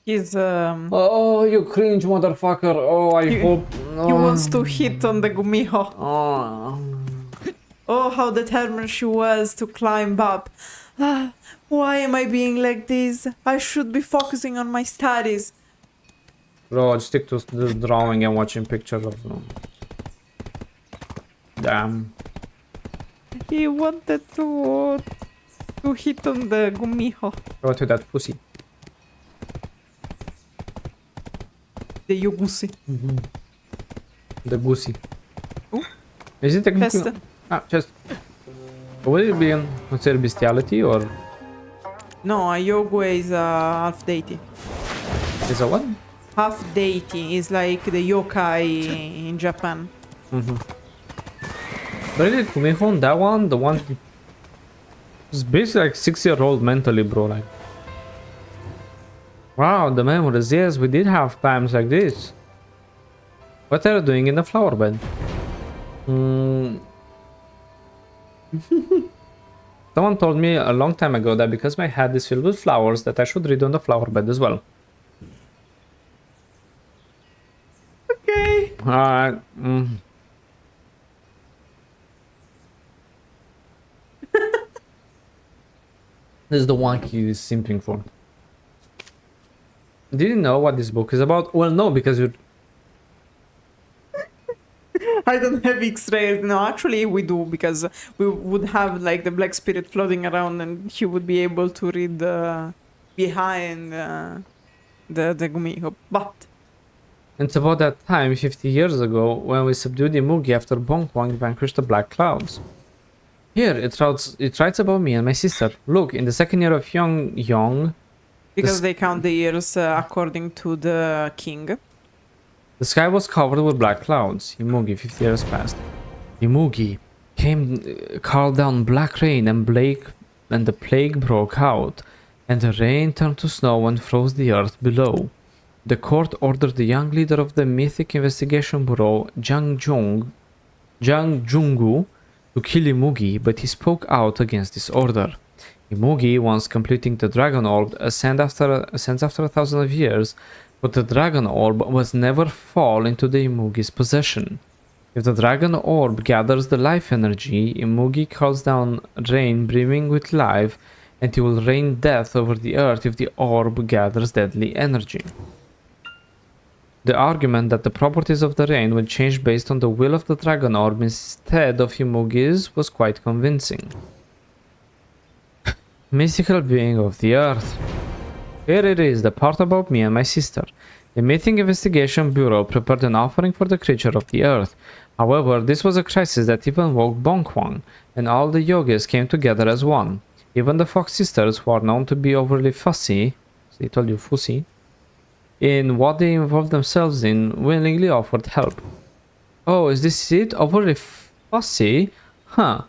He's Oh, you cringe motherfucker. Oh, I hope... he wants to hit on the Gumiho. Oh. Oh, how determined she was to climb up. Ah, why am I being like this? I should be focusing on my studies. Bro, just stick to the drawing and watching pictures of them. Damn. He wanted to hit on the Gumiho. Go to that pussy. The Yogusi. The goosey. Ooh. Is it technically... Chest. Ah, chest. Would it be considered bestiality or... No, a Yogu is a half deity. Is a what? Half deity is like the yokai in Japan. Really, Kumihon, that one, the one... It's basically like 6-year-old mentally, bro, like... Wow, the memories, yes, we did have times like this. What are you doing in the flower bed? Someone told me a long time ago that because my head is filled with flowers that I should read on the flower bed as well. Okay. Alright. This is the one he is simping for. Did you know what this book is about? Well, no, because you... I don't have X-rays. No, actually we do, because we would have like the black spirit floating around and he would be able to read behind the Gumiho. But It's about that time 50 years ago when we subdued Imoogi after Bonkwang vanquished the Black Clouds. Here it writes about me and my sister. Look, in the second year of Yong, because they count the years according to the king. the sky was covered with black clouds. Imoogi, 50 years passed. Imoogi called down black rain and the plague broke out, and the rain turned to snow and froze the earth below. The court ordered the young leader of the Mythic Investigation Bureau, Jang Jungu, to kill Imoogi, but he spoke out against this order. Imoogi, once completing the Dragon Orb, ascends after 1,000 of years, but the Dragon Orb was never fall into the Imoogi's possession. If the Dragon Orb gathers the life energy, Imoogi calls down rain brimming with life, and he will rain death over the earth if the orb gathers deadly energy. The argument that the properties of the rain will change based on the will of the Dragon Orb instead of Imoogi's was quite convincing. Mystical being of the earth. Here it is, the part about me and my sister. The Mythic Investigation Bureau prepared an offering for the creature of the earth. However, this was a crisis that even woke Bonkwang, and all the yogis came together as one. Even the Fox sisters, who are known to be overly fussy, they told you fussy, in what they involved themselves in, willingly offered help. Oh, is this it? Overly fussy? Huh.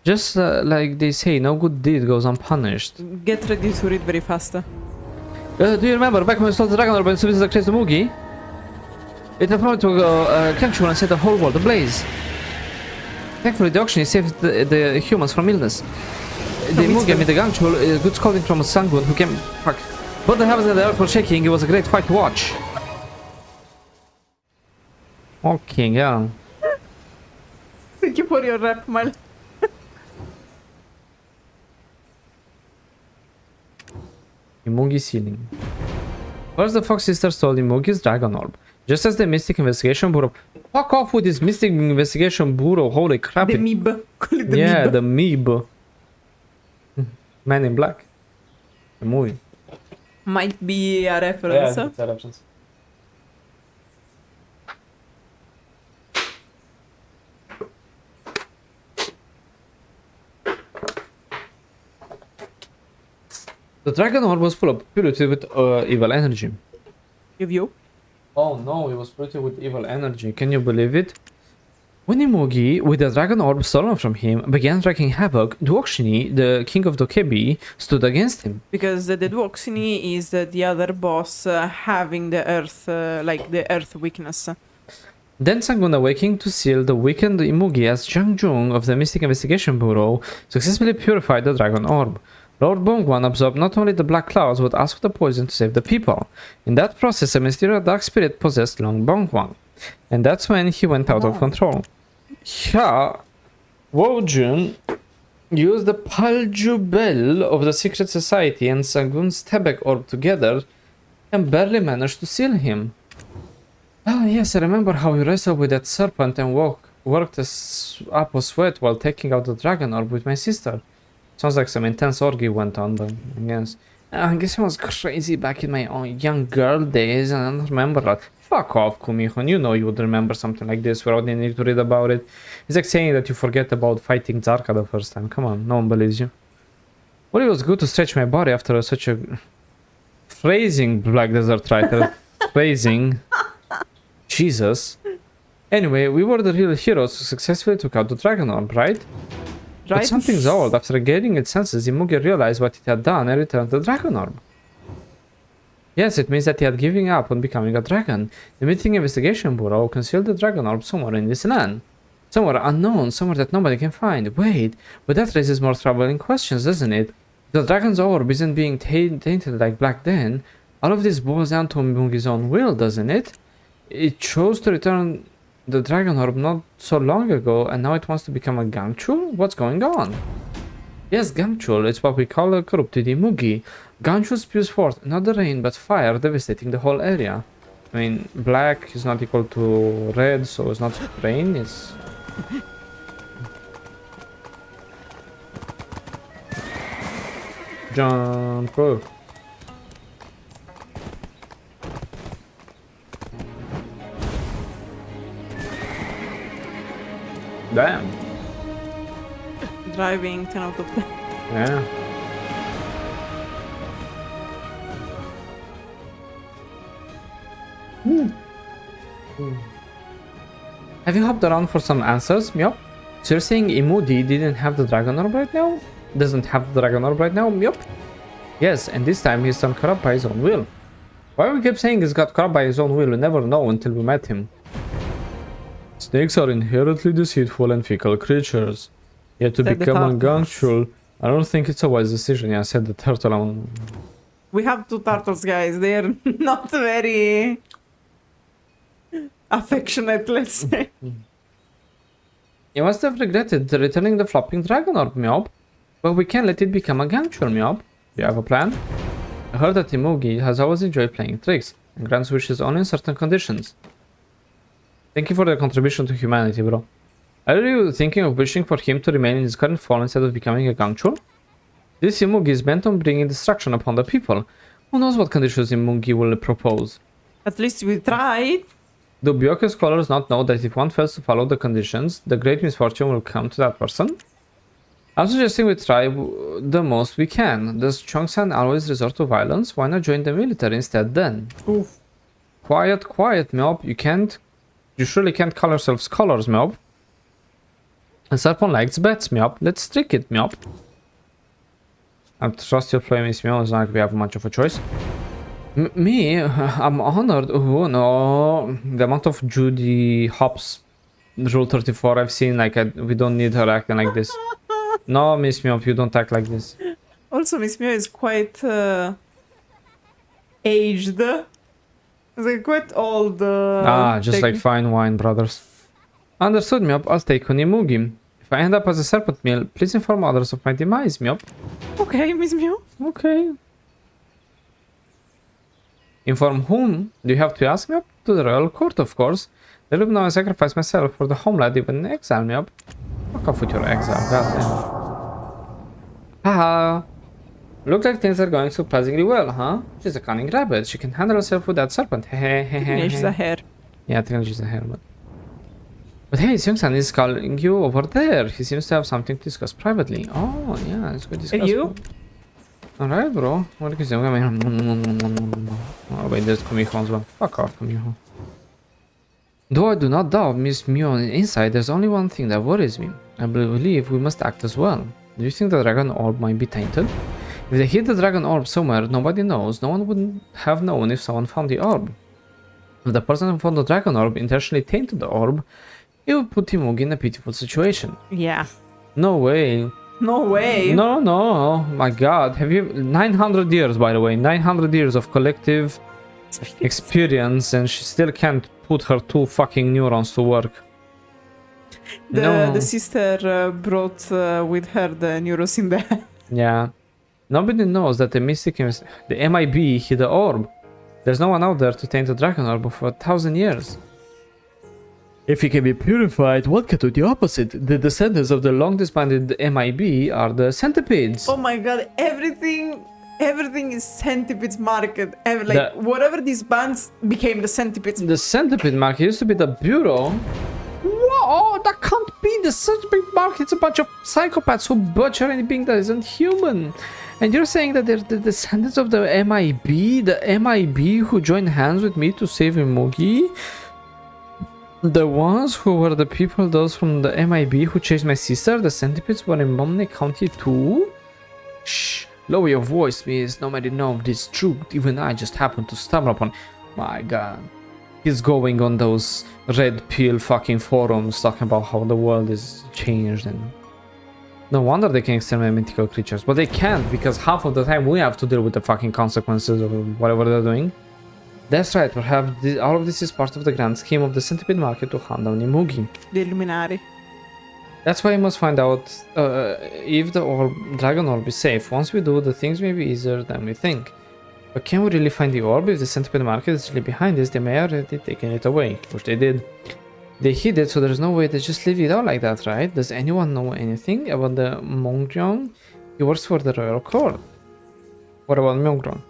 Just like they say, no good deed goes unpunished. Get ready to read very fast. Do you remember back when we stole the Dragon Orb and submitted the crazy Imoogi? It had promised to Gangchul and set the whole world ablaze. Thankfully, the auction saved the humans from illness. The Imoogi made the Gangchul, a good scolding from a Sangun who came... Fuck. But the heavens and the earth were shaking, it was a great fight to watch. Okay, yeah. Thank you for your rap, Mal. Imoogi ceiling. First, the Fox sisters stole Imoogi's Dragon Orb. Just as the Mystic Investigation Bureau... Fuck off with this Mystic Investigation Bureau, holy crap. The Meeb. Call it the Yeah, Meeb. the Meeb. Man in Black. The movie. Might be a reference. Yeah, it's a reference. The Dragon Orb was full of purity with evil energy. Give you? Oh no, it was polluted with evil energy. Can you believe it? When Imoogi, with the dragon orb stolen from him, began wreaking havoc, Duokshini, the king of Dokebi, stood against him. Because the Duoxini is the other boss having the earth, like the earth weakness. Then Sangun, awaking to seal the weakened Imoogi as Jangjung of the Mystic Investigation Bureau, successfully purified the dragon orb. Lord Bongwan absorbed not only the black clouds, but also the poison to save the people. In that process, a mysterious dark spirit possessed Long Bongwan. And that's when he went out of control. Yeah, Wojun used the Paljubel of the Secret Society and Sangun's Tebek orb together and barely managed to seal him. Ah, yes, I remember how he wrestled with that serpent and worked up a sweat while taking out the dragon orb with my sister. Sounds like some intense orgy went on, but I guess I was crazy back in my own young girl days and I don't remember that. Fuck off, Kumihon, you know you would remember something like this without needing to read about it. It's like saying that you forget about fighting Zarka the first time. Come on, no one believes you. Well, it was good to stretch my body after such a phrasing, Black Desert writer. Phrasing. Jesus. Anyway, we were the real heroes who successfully took out the dragon orb, right? But something's old. After regaining its senses, Imoogi realized what it had done and returned the dragon orb. Yes, it means that he had given up on becoming a dragon. The Mythic Investigation Bureau concealed the dragon orb somewhere in this land. Somewhere unknown, somewhere that nobody can find. Wait, but that raises more troubling questions, doesn't it? The dragon's orb isn't being tainted like back then. All of this boils down to Imoogi's own will, doesn't it? It chose to return the dragon orb not so long ago, and now it wants to become a Gangchul? What's going on? Yes, Gangchul, it's what we call a corrupted Imoogi. Gangchul spews forth not the rain but fire, devastating the whole area. I mean, black is not equal to red, so it's not rain, it's... Jump! Damn. Driving 10 out of 10. Yeah. Have you hopped around for some answers, Myop? So you're saying Imoogi didn't have the dragon orb right now? Doesn't have the dragon orb right now, Myop? Yes, and this time he's turned corrupt by his own will. Why we keep saying he's got corrupt by his own will? We never know until we met him. Snakes are inherently deceitful and fickle creatures. Yet to become a Gangchul, I don't think it's a wise decision. Yeah, said the turtle on. We have two turtles, guys. They're not very affectionate, let's say. You must have regretted returning the flopping dragon orb, Myop. But we can't let it become a Gangchul, Myop. Do you have a plan? I heard that Imoogi has always enjoyed playing tricks and grants wishes only in certain conditions. Thank you for the contribution to humanity, bro. Are you thinking of wishing for him to remain in his current form instead of becoming a Gangchul? This Imoogi is bent on bringing destruction upon the people. Who knows what conditions Imoogi will propose? At least we tried. Do Byeot scholars not know that if one fails to follow the conditions, the great misfortune will come to that person? I'm suggesting we try the most we can. Does Chongsan always resort to violence? Why not join the military instead then? Oof. Quiet, Melp. You surely can't call yourself scholars, Melp. And Serpon likes bets, Melp. Let's trick it, Melp. I trust your play, Miss Myung. It's not like we have much of a choice. Me? I'm honored. Oh no. The amount of Judy Hops Rule 34 I've seen, like, we don't need her acting like this. No, Miss Myung, you don't act like this. Also, Miss Myung is quite aged. It's like quite old. Just like fine wine, brothers. Understood, Myop. I'll take on Imoogi. If I end up as a serpent meal, please inform others of my demise, Myop. Okay, Miss Myung. Okay. Inform whom? Do you have to ask, Myop? To the royal court, of course. They will know I sacrifice myself for the homeland, even in exile, Myop. Fuck off with your exile, goddamn. Haha. Look like things are going surprisingly well, huh? She's a cunning rabbit. She can handle herself with that serpent. Yeah, she's a hare. Yeah, I think she's a hare, but hey, Seung-san is calling you over there. He seems to have something to discuss privately. Oh, yeah, let's go discuss. You? Alright, bro. What are you saying? Oh, wait, there's Kumiho as well. Fuck off, Kumiho. Though I do not doubt Miss Myhyun inside, there's only one thing that worries me. I believe we must act as well. Do you think the dragon orb might be tainted? If they hid the dragon orb somewhere nobody knows, no one would have known if someone found the orb. If the person who found the dragon orb intentionally tainted the orb, it would put Imoogi in a pitiful situation. Yeah. No way. No way. No, no. My god. Have you... 900 years, by the way. 900 years of collective experience, and she still can't put her 2 fucking neurons to work. The sister brought with her the neurons in there. Yeah. Nobody knows that the Mythic, the MIB, hid the orb. There's no one out there to taint the dragon orb for 1,000 years. If it can be purified, what can do the opposite? The descendants of the long disbanded MIB are the centipedes. Oh my god, everything is centipedes market. Whatever these bands became the centipedes. The centipede market used to be the bureau. Whoa, that can't be the centipede market. It's a bunch of psychopaths who butcher anything that isn't human. And you're saying that they're the descendants of the MIB who joined hands with me to save Imoogi? The ones who were the people, those from the MIB who chased my sister, the centipedes were in Byeot County too? Shh, lower your voice, miss. Nobody knows this truth. Even I just happened to stumble upon. My god. He's going on those red pill fucking forums talking about how the world is changed, and no wonder they can exterminate mythical creatures. But they can't, because half of the time we have to deal with the fucking consequences of whatever they're doing. That's right, perhaps all of this is part of the grand scheme of the centipede market to hunt down Imoogi. The Illuminati. That's why we must find out if the dragon orb is safe. Once we do, the things may be easier than we think. But can we really find the orb? If the centipede market is really behind this, they may have already taken it away, which they did. They hid it, so there's no way they just leave it out like that, right? Does anyone know anything about the Mongryong? He works for the royal court. What about Mongryong?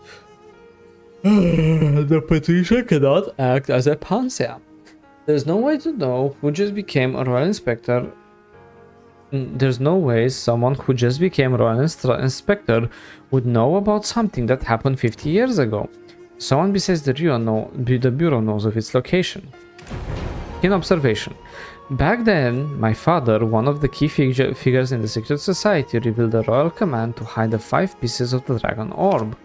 The petition cannot act as a panacea. There's no way to know who just became a royal inspector. There's no way someone who just became royal inspector would know about something that happened 50 years ago. Someone besides the bureau knows of its location. In observation. Back then, my father, one of the key figures in the secret society, revealed the royal command to hide the 5 pieces of the dragon orb.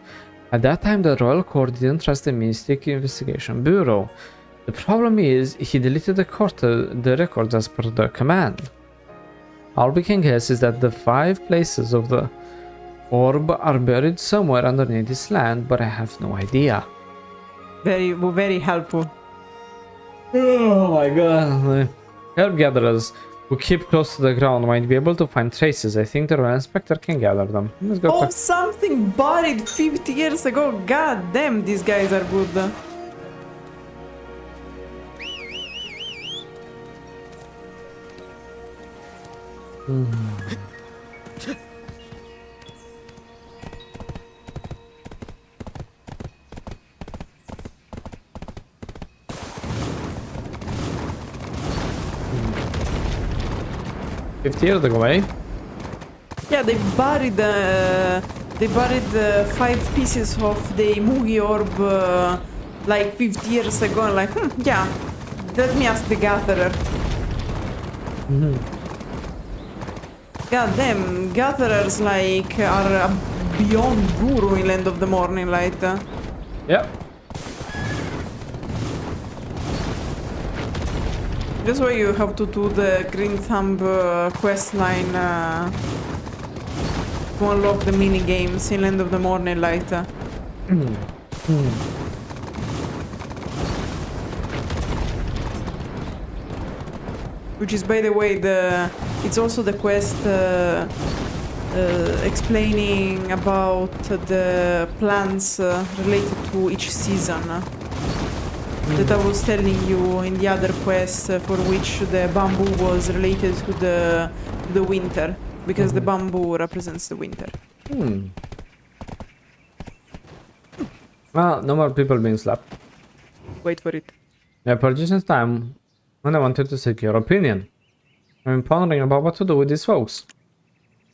At that time, the royal court didn't trust the Mystic Investigation Bureau. The problem is, he deleted the records as per the command. All we can guess is that the 5 places of the orb are buried somewhere underneath this land, but I have no idea. Very, very helpful. Oh my god. Herb gatherers who keep close to the ground might be able to find traces. I think the royal inspector can gather them. Let's go. Oh, something buried 50 years ago. God damn, these guys are good. $50 years ago, eh? Yeah, they buried 5 pieces of the Imoogi orb like 50 years ago. And like, yeah, let me ask the gatherer. God damn, gatherers like are beyond guru in Land of the Morning Light. Yep. That's why you have to do the Green Thumb quest line to unlock the mini games in Land of the Morning Light. Which is, by the way, it's also the quest explaining about the plans related to each season. That I was telling you in the other quest for which the bamboo was related to the winter, because the bamboo represents the winter. Well, no more people being slapped. Wait for it. I purchased this time when I wanted to seek your opinion. I've been pondering about what to do with these folks.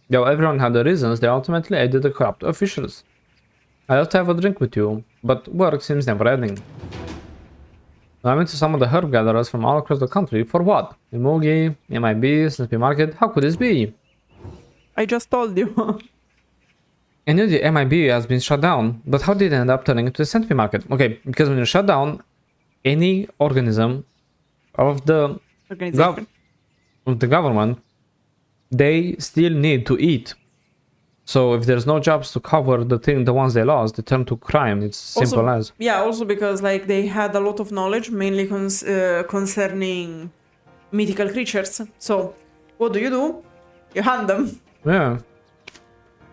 Though everyone had their reasons, they ultimately aided the corrupt officials. I'd love to have a drink with you, but work seems never ending. I meant to summon the herb gatherers from all across the country. For what? Imoogi, MIB, Snappy Market. How could this be? I just told you. I knew the MIB has been shut down, but how did it end up turning into a Snappy Market? Okay, because when you shut down any organism of the government, they still need to eat. So if there's no jobs to cover the ones they lost, they turn to crime. It's simple as. Yeah, also because like they had a lot of knowledge, mainly concerning mythical creatures. So what do? You hunt them. Yeah.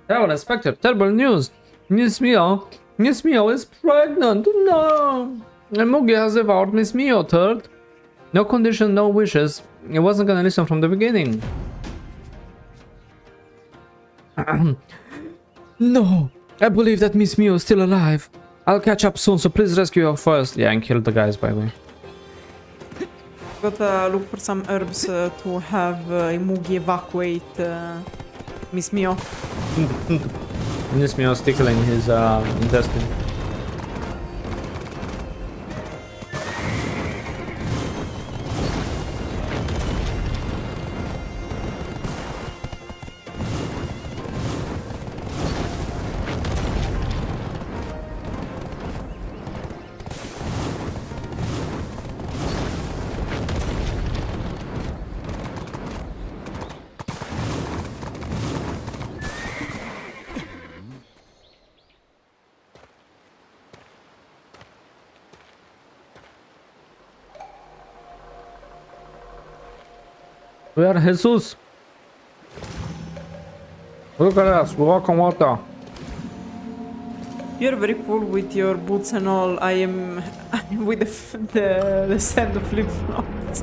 Terrible Inspector, terrible news. Miss Mio is pregnant. No. Imoogi has devoured Miss Mio, third. No condition, no wishes. He wasn't gonna listen from the beginning. No, I believe that Miss Mio is still alive. I'll catch up soon, so please rescue her first. Yeah, and kill the guys, by the way. Gotta look for some herbs to have Imoogi evacuate Miss Mio. Miss Mio is tickling his intestine. Where Jesus? Look at us, we walk on water. You're very cool with your boots and all. I'm with the sand flip flops.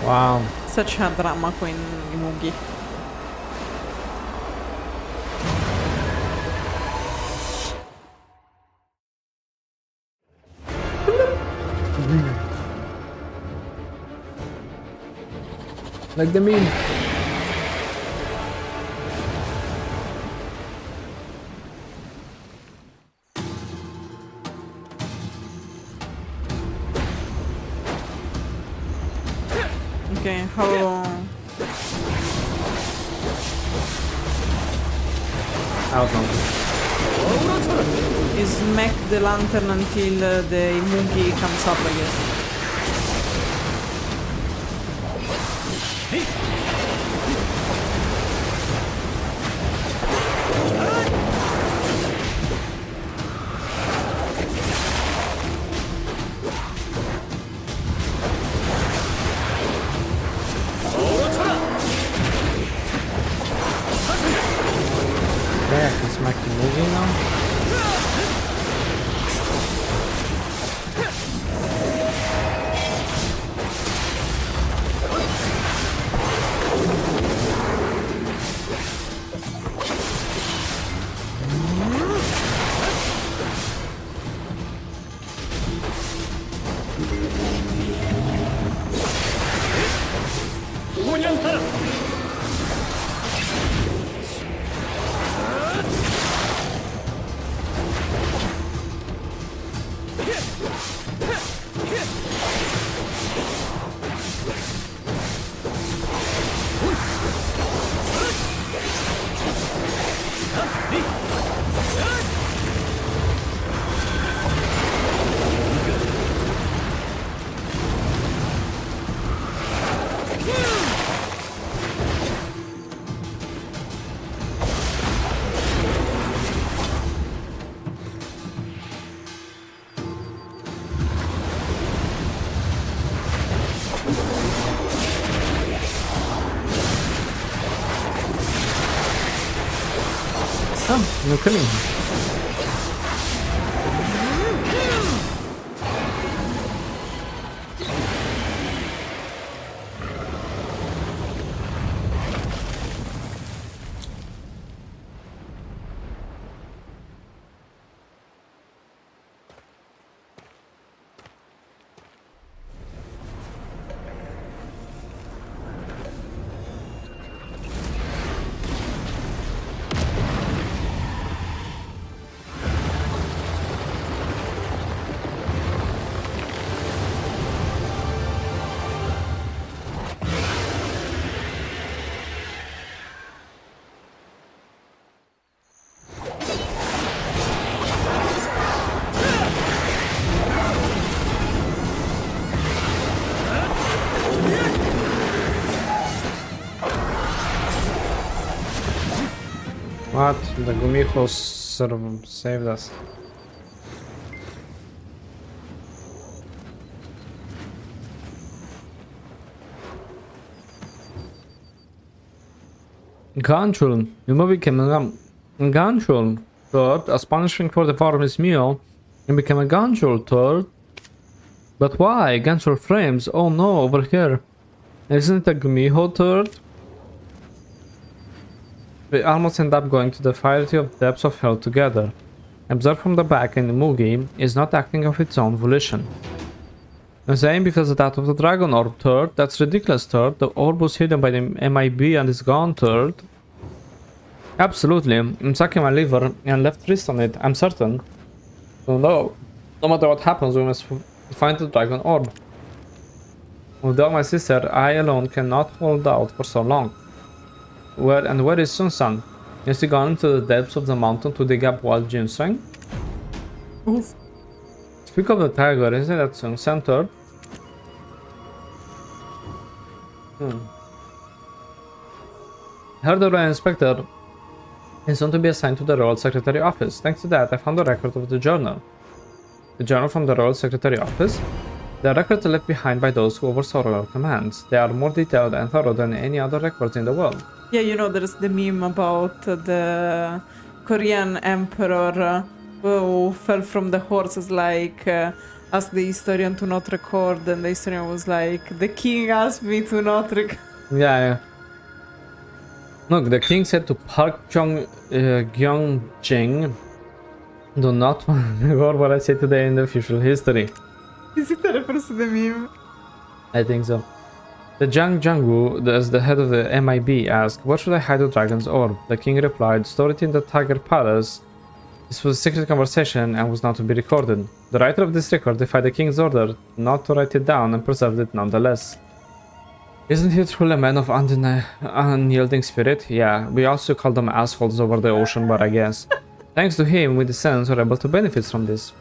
Wow. Such a drama queen, Imoogi. Like the meme. Okay, how... I don't know. You smack the lantern until the Imoogi comes up, I guess. Yeah, I can smack the movie now. Oh, you're killing him. The Gumiho saved us. Gangchul. Imoogi became a Gangchul third as punishment for the farmer's meal and became a Gangchul third. But why? Gangchul frames. Oh no, over here. Isn't it a Gumiho third? We almost end up going to the fiery of depths of hell together. Observed from the back, and Imoogi is not acting of its own volition. I'm saying because of that of the dragon orb third, that's ridiculous third. The orb was hidden by the MIB and is gone third. Absolutely, I'm sucking my liver and left wrist on it, I'm certain. So no matter what happens, we must find the dragon orb. Without my sister, I alone cannot hold out for so long. Where is Sun-san? Is he gone into the depths of the mountain to dig up wild ginseng? Oof. Speak of the tiger, isn't that Sun-san third? Heard the Royal Inspector is soon to be assigned to the Royal Secretary Office. Thanks to that, I found a record of the journal. The journal from the Royal Secretary Office? The records left behind by those who oversaw royal commands. They are more detailed and thorough than any other records in the world. Yeah, you know, there's the meme about the Korean emperor who fell from the horses, like, asked the historian to not record, and the historian was like, the king asked me to not record. Yeah. Look, the king said to Park Gyeong-jing, do not record what I say today in the official history. Is it a reference to the meme? I think so. The Jang-Jangwoo, as the head of the MIB, asked, where should I hide the dragon's orb? The king replied, store it in the Tiger Palace. This was a secret conversation and was not to be recorded. The writer of this record defied the king's order not to write it down and preserved it nonetheless. Isn't he truly a man of unyielding spirit? Yeah, we also call them assholes over the ocean, but I guess. Thanks to him, we descendants were able to benefit from this.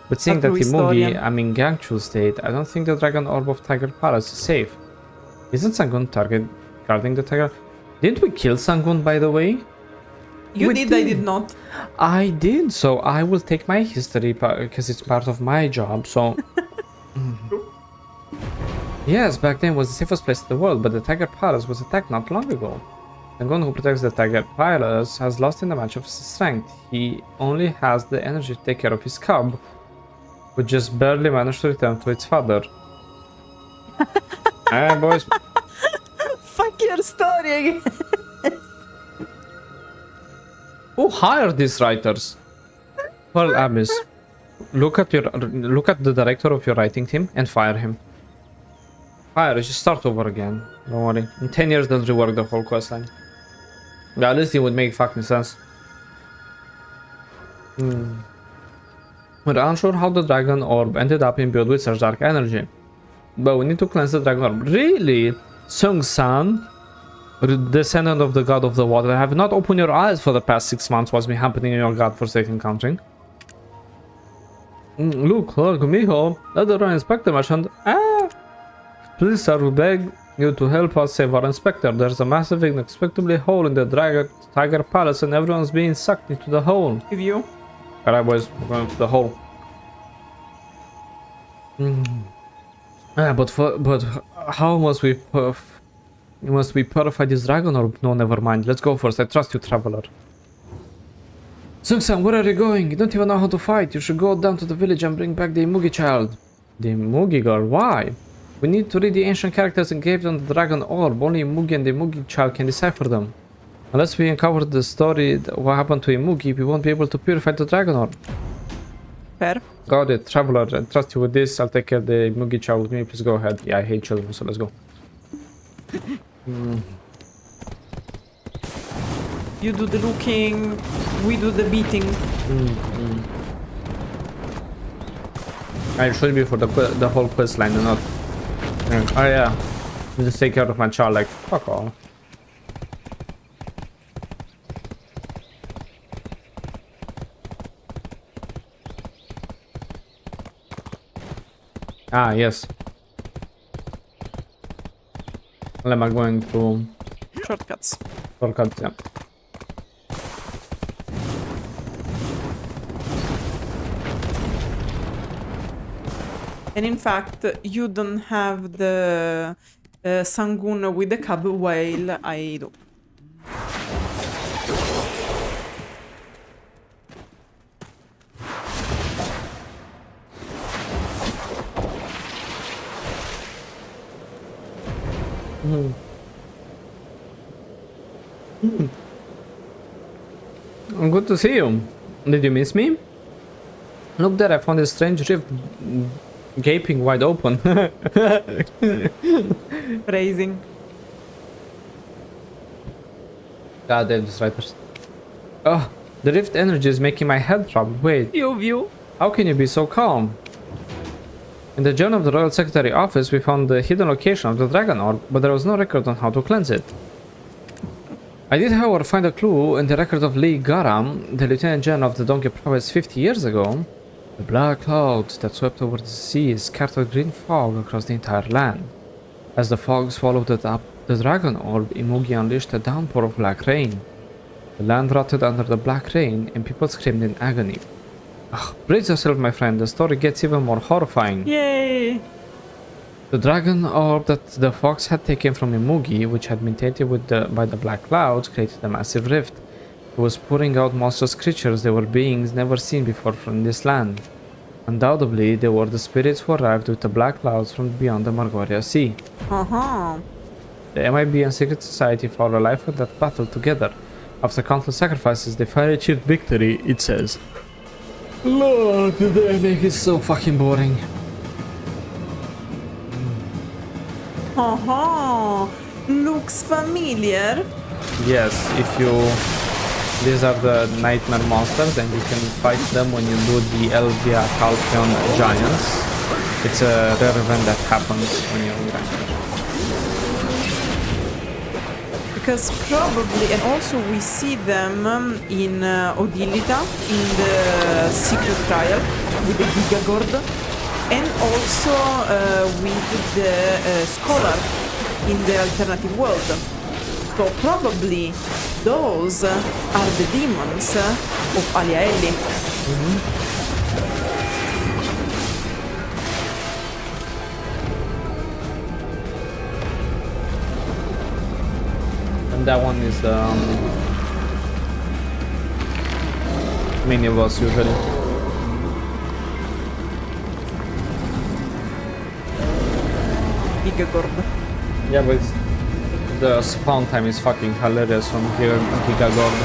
But seeing that Imoogi, Gangchul state, I don't think the dragon orb of Tiger Palace is safe. Isn't Sangun guarding the tiger? Didn't we kill Sangun, by the way? You did, I did not. I did, so I will take my history because it's part of my job, so... Yes, back then was the safest place in the world, but the Tiger Palace was attacked not long ago. Sangun, who protects the Tiger Palace, has lost in a match of strength. He only has the energy to take care of his cub, who just barely managed to return to its father. Boys. Fuck your story again. Who hired these writers? Well, Abyss, look at the director of your writing team and fire him. Just start over again. Don't worry. In 10 years they'll rework the whole questline. Yeah, at least it would make fucking sense. We're unsure how the dragon orb ended up imbued with such dark energy. But we need to cleanse the dragon orb. Really? Sung-san? Descendant of the god of the water, have not opened your eyes for the past 6 months what's been happening in your godforsaken country. Look, Lord Gumiho, let the Royal Inspector mentioned. Please, sir, we beg you to help us save our inspector. There's a massive, inexplicably hole in the Tiger Palace and everyone's being sucked into the hole. With you? Alright, boys, we're going to the hole. But how must we purify this dragon orb? No, never mind. Let's go first. I trust you, traveler. Sung-san, where are you going? You don't even know how to fight. You should go down to the village and bring back the Imoogi child. The Imoogi girl? Why? We need to read the ancient characters engraved on the dragon orb. Only Imoogi and the Imoogi child can decipher them. Unless we uncover the story what happened to Imoogi, we won't be able to purify the dragon orb. Fair. Got it, traveler. I trust you with this. I'll take care of the Imoogi child with me. Please go ahead. Yeah, I hate children, so let's go. You do the looking, we do the beating. I should be for the whole quest line and not. Oh yeah, just take care of my child. Like fuck all. Ah yes. Lema going to Shortcuts. shortcuts. Yeah. And in fact, you don't have the Sangun with the cub whale. I do. Good to see you. Did you miss me? Look there, I found this strange rift gaping wide open. Phrasing. God damn these writers. Oh, the rift energy is making my head throb. Wait, You. how can you be so calm? In the journal of the Royal Secretary Office, we found the hidden location of the Dragon Orb, but there was no record on how to cleanse it. I did, however, find a clue in the record of Lee Garam, the Lieutenant General of the Donkey Province 50 years ago. The black clouds that swept over the sea scattered green fog across the entire land. As the fog swallowed up the Dragon Orb, Imoogi unleashed a downpour of black rain. The land rotted under the black rain, and people screamed in agony. Ugh, brace yourself, my friend, the story gets even more horrifying. Yay! The dragon orb that the fox had taken from Imoogi, which had been tainted by the black clouds, created a massive rift. It was pouring out monstrous creatures. They were beings never seen before from this land. Undoubtedly, they were the spirits who arrived with the black clouds from beyond the Margoria Sea. The MIB and Secret Society fought a life and death battle together. After countless sacrifices, they finally achieved victory, it says. Lord, did they make it so fucking boring. Looks familiar. Yes, if you... These are the nightmare monsters and you can fight them when you do the Elvia Calphion Giants. It's a rare event that happens when you rank. Because probably, and also we see them in Odilita, in the secret trial with the Gigagord, and also with the Scholar in the alternative world. So probably those are the demons of Aliaeli. And that one is the mini boss usually. Gigagord. Yeah, but the spawn time is fucking hilarious on Gigagord.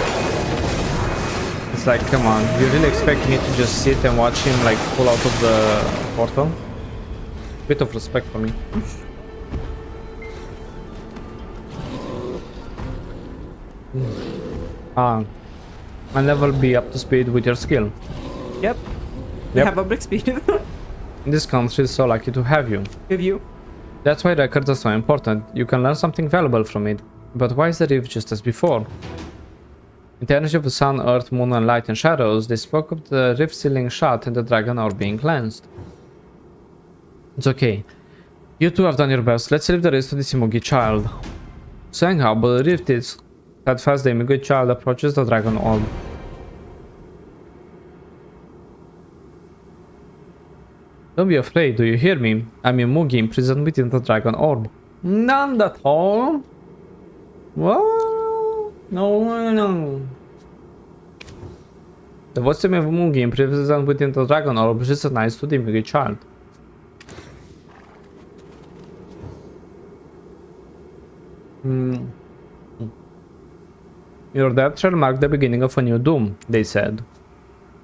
It's like, come on, you really expect me to just sit and watch him like pull out of the portal? Bit of respect for me. I'll never be up to speed with your skill. Yep. We have a break speed. This country is so lucky to have you. With you. That's why records are so important. You can learn something valuable from it. But why is the rift just as before? In the energy of the sun, earth, moon, and light and shadows, they spoke of the rift ceiling shut and the dragon orb being cleansed. It's okay. You two have done your best. Let's leave the rest to this Imoogi child. So anyhow, but the rift is that fast the Imoogi child approaches the dragon orb. Don't be afraid, do you hear me? I'm Imoogi imprisoned within the dragon orb. None at all. Well, no. The voice of Imoogi imprisoned within the dragon orb is nice to the Imoogi child. Your death shall mark the beginning of a new doom, they said.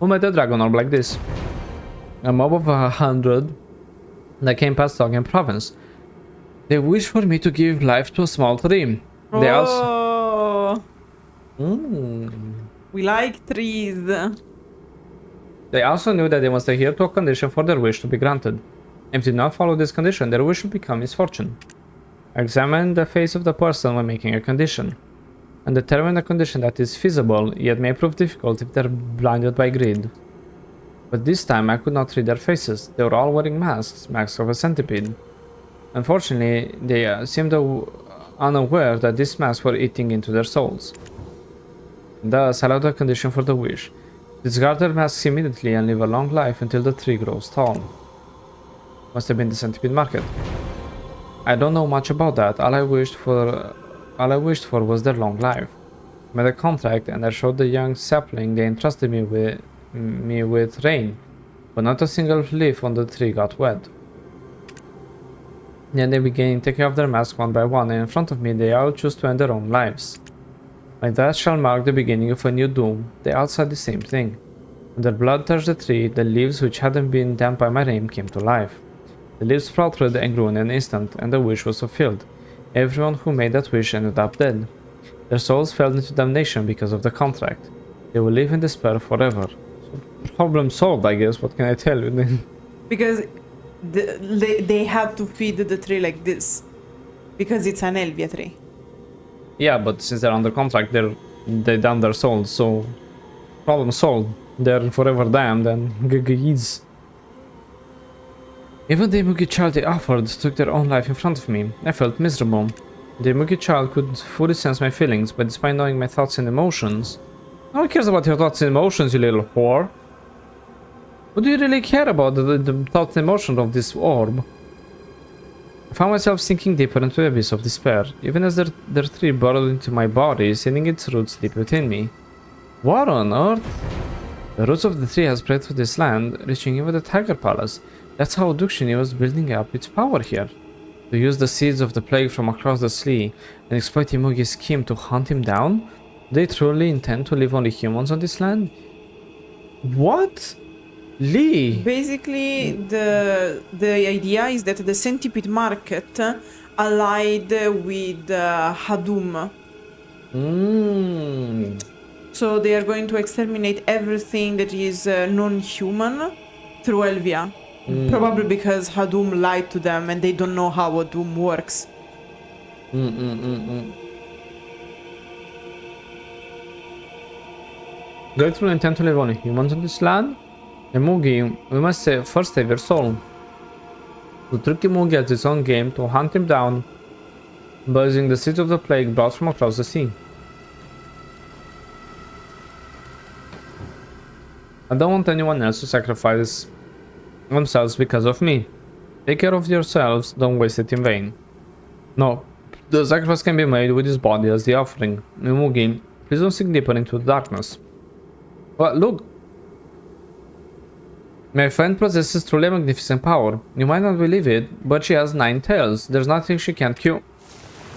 Who made a dragon orb like this? A mob of 100 that came past Dogen province. They wish for me to give life to a small tree. They also... We like trees. They also knew that they must adhere to a condition for their wish to be granted. If they did not follow this condition, their wish would become misfortune. Examine the face of the person when making a condition, and determine a condition that is feasible, yet may prove difficult if they're blinded by greed. But this time I could not read their faces. They were all wearing masks, masks of a centipede. Unfortunately, they seemed unaware that these masks were eating into their souls. Thus, I allowed a condition for the wish. Discard their masks immediately and live a long life until the tree grows tall. Must have been the centipede market. I don't know much about that. All I wished for was their long life. I made a contract and I showed the young sapling they entrusted me with rain, but not a single leaf on the tree got wet. Then they began taking off their masks one by one, and in front of me they all chose to end their own lives. My death shall mark the beginning of a new doom. They all said the same thing. When their blood touched the tree, the leaves which hadn't been damp by my rain came to life. The leaves sprouted and grew in an instant, and the wish was fulfilled. Everyone who made that wish ended up dead. Their souls fell into damnation because of the contract. They will live in despair forever. So, problem solved, I guess. What can I tell you? Because they had to feed the tree like this. Because it's an Elvia tree. Yeah, but since they're under contract, they damn their souls, so problem solved. They're forever damned and GG's. Even the Imoogi child they offered took their own life in front of me. I felt miserable. The Imoogi child could fully sense my feelings, but despite knowing my thoughts and emotions... No one cares about your thoughts and emotions, you little whore. What do you really care about the thoughts and emotions of this orb? I found myself sinking deeper into the abyss of despair, even as their tree burrowed into my body, sending its roots deep within me. What on earth? The roots of the tree have spread through this land, reaching even the Tiger Palace. That's how Dooshik was building up its power here. To use the seeds of the plague from across the sea and exploit Imoogi's scheme to hunt him down? Do they truly intend to leave only humans on this land? What? Lee! Basically, the idea is that the centipede market allied with Hadum. So they are going to exterminate everything that is non-human through Elvia. Probably because Hadum lied to them and they don't know how Hadum works. Do they truly intend to live only humans on this land? Imoogi, we must first save your soul. To trick Imoogi at its own game, to hunt him down by using the seeds of the plague brought from across the sea. I don't want anyone else to sacrifice themselves because of me. Take care of yourselves, don't waste it in vain. No, the sacrifice can be made with his body as the offering. Imoogi, please don't sink deeper into the darkness. Well, look! My friend possesses truly magnificent power. You might not believe it, but she has 9 tails. There's nothing she can't cure.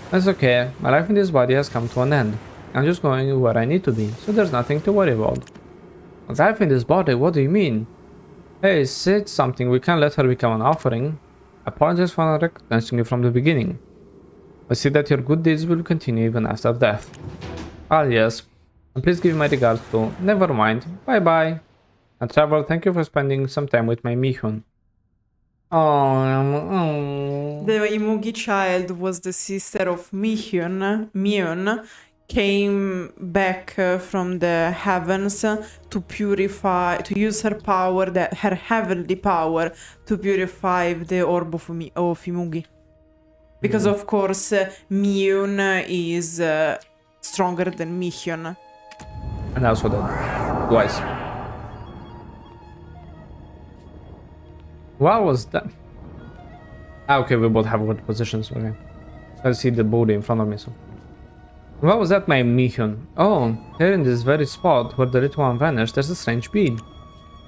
That's okay, my life in this body has come to an end. I'm just going where I need to be, so there's nothing to worry about. Life in this body, what do you mean? Hey, said something, we can't let her become an offering. I apologize for not recognizing you from the beginning. I see that your good deeds will continue even after death. Ah yes, and please give my regards to... Never mind, bye bye. And Trevor, thank you for spending some time with my Myhyun. Oh. The Imoogi child was the sister of Myhyun, came back from the heavens to purify, to use her power, her heavenly power, to purify the orb of Imoogi. Because of course Myhyun is stronger than Myhyun. And also that twice. What was that? Ah, okay, we both have good positions. Okay, I see the booty in front of me. So, what was that, my Myhyun? Oh, here in this very spot where the little one vanished, there's a strange bead.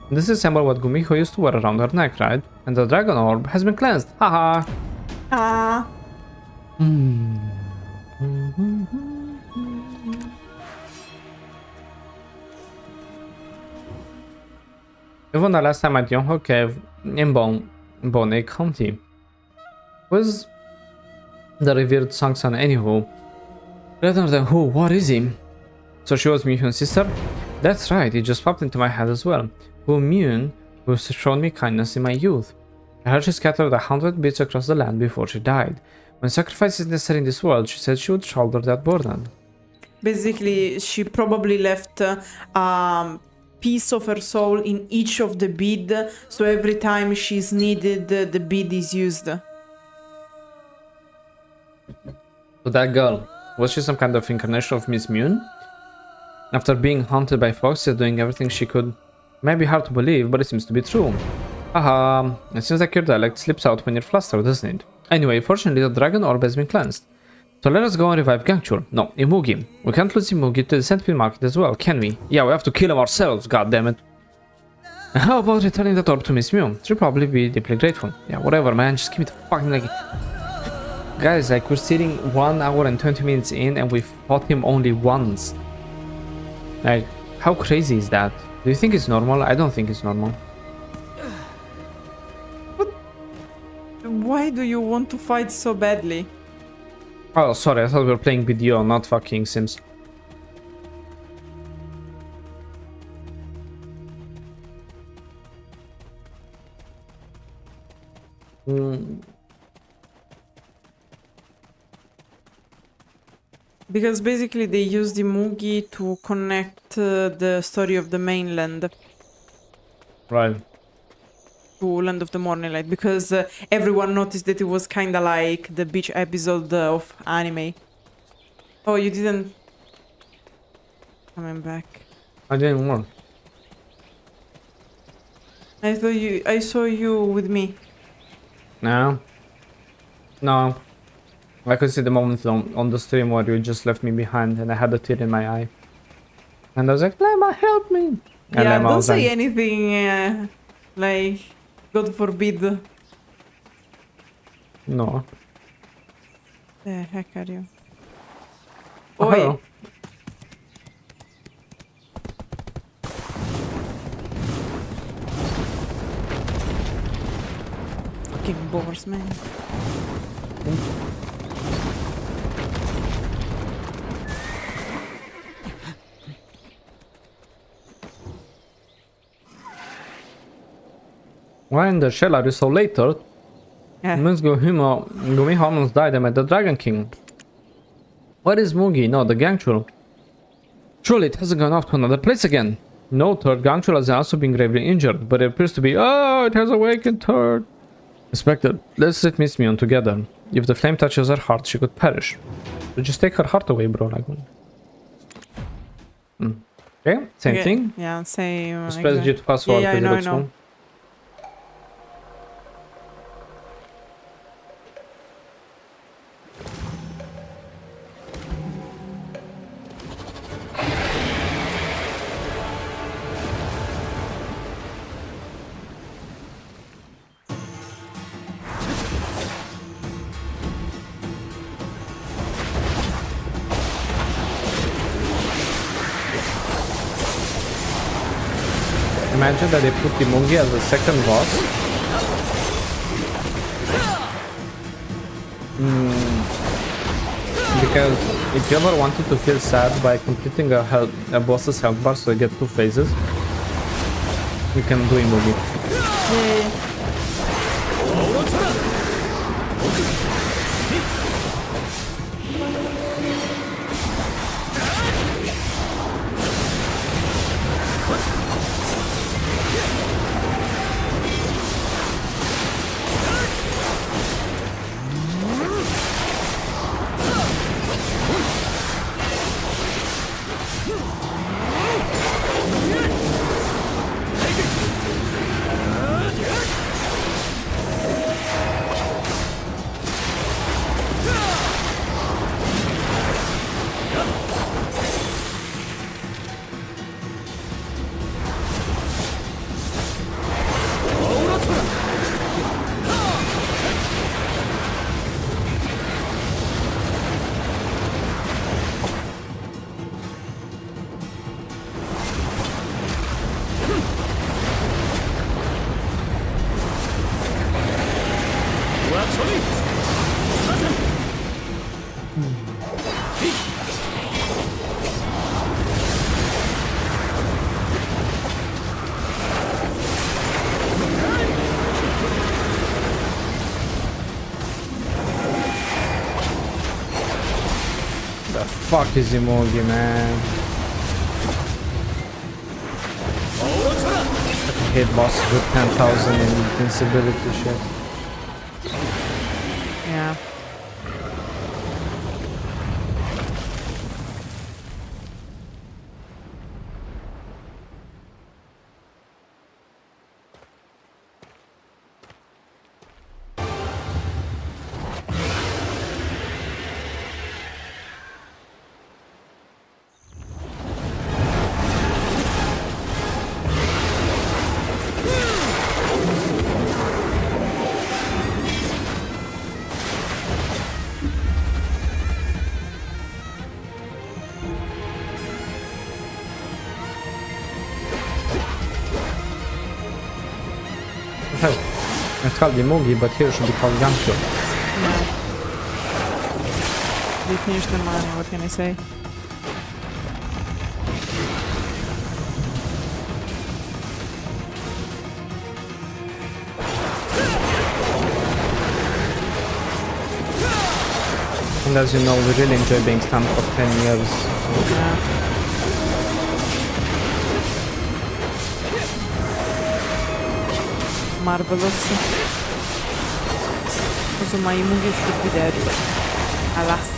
This resembles what Gumiho used to wear around her neck, right? And the dragon orb has been cleansed. Haha. Ah. Even the last time at Yongho Cave in Byeot County was the revered Sangsan anywho. Rather than who, what is he? So she was Myhyun's sister? That's right, it just popped into my head as well. Who Myhyun, who shown me kindness in my youth. I heard she scattered 100 bits across the land before she died. When sacrifice is necessary in this world, she said she would shoulder that burden. Basically, she probably left piece of her soul in each of the bead, so every time she's needed, the bead is used. So that girl, was she some kind of incarnation of Miss Myhyun? After being haunted by foxes, doing everything she could, may be hard to believe, but it seems to be true. Haha, it seems like your dialect slips out when you're flustered, doesn't it? Anyway, fortunately the dragon orb has been cleansed. So let us go and revive Gangchul. No, Imoogi. We can't lose Imoogi to the centipede market as well, can we? Yeah, we have to kill him ourselves, goddammit. How about returning the orb to Miss Mew? She'll probably be deeply grateful. Yeah, whatever, man. Just give me the fucking like. Guys, like we're sitting 1 hour and 20 minutes in and we fought him only once. Like, how crazy is that? Do you think it's normal? I don't think it's normal. Why do you want to fight so badly? Oh, sorry, I thought we were playing video, not fucking Sims. Because basically they use the Imoogi to connect the story of the mainland Right. to Land of the Morning Light, because everyone noticed that it was kind of like the beach episode of anime. Oh, you didn't... Coming back. I didn't want. I saw you with me. No. No. I could see the moment on the stream where you just left me behind and I had a tear in my eye. And I was like, Lema, help me! And Yeah, Lema don't was say like, anything like, God forbid. no. The heck are you? Oh, Oi. hello. Fucking boars, man. Why in the shell are you so late, Third? Yeah. Let's go Gumi almost died. I met the Dragon King. What is Mugi? No, the Gangchul. Surely it hasn't gone off to another place again. No, Third. Gangchul has also been gravely injured, but it appears to be. Oh, it has awakened, Third. Expected. Let's let Miss Myhyun together. If the flame touches her heart, she could perish. So just take her heart away, bro. Like. Okay, same Okay. thing. Yeah, same. Just press G to pass forward. Yeah, I because it know, I looks know. cool. Imagine that they put Imoogi as the second boss. Because if you ever wanted to feel sad by completing a boss's health bar so you get 2 phases, you can do Imoogi. Yeah. Fuck is Imoogi, man. I hate bosses with 10,000 invincibility shit. Yeah. has. It's called Imoogi, but here it should be called Gangchul. Yeah. They finished the money, what can I say? And as you know, we really enjoy being stunned for 10 years. Yeah. Marvelous. Also, my Imoogi should be dead. Alas.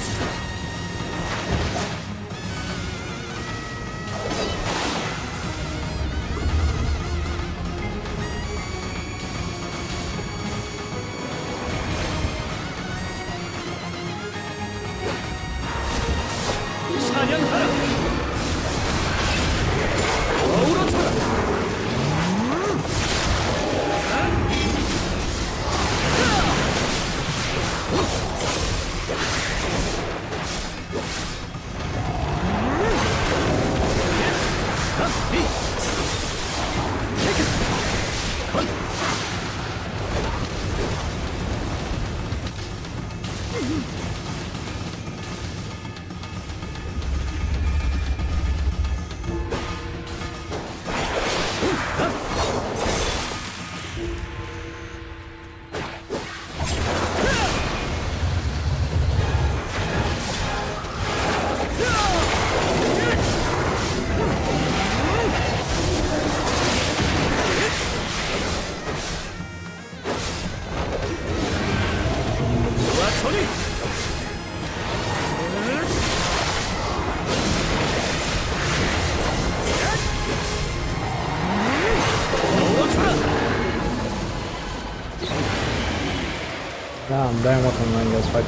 Yeah, I'm dying what I'm doing this fight.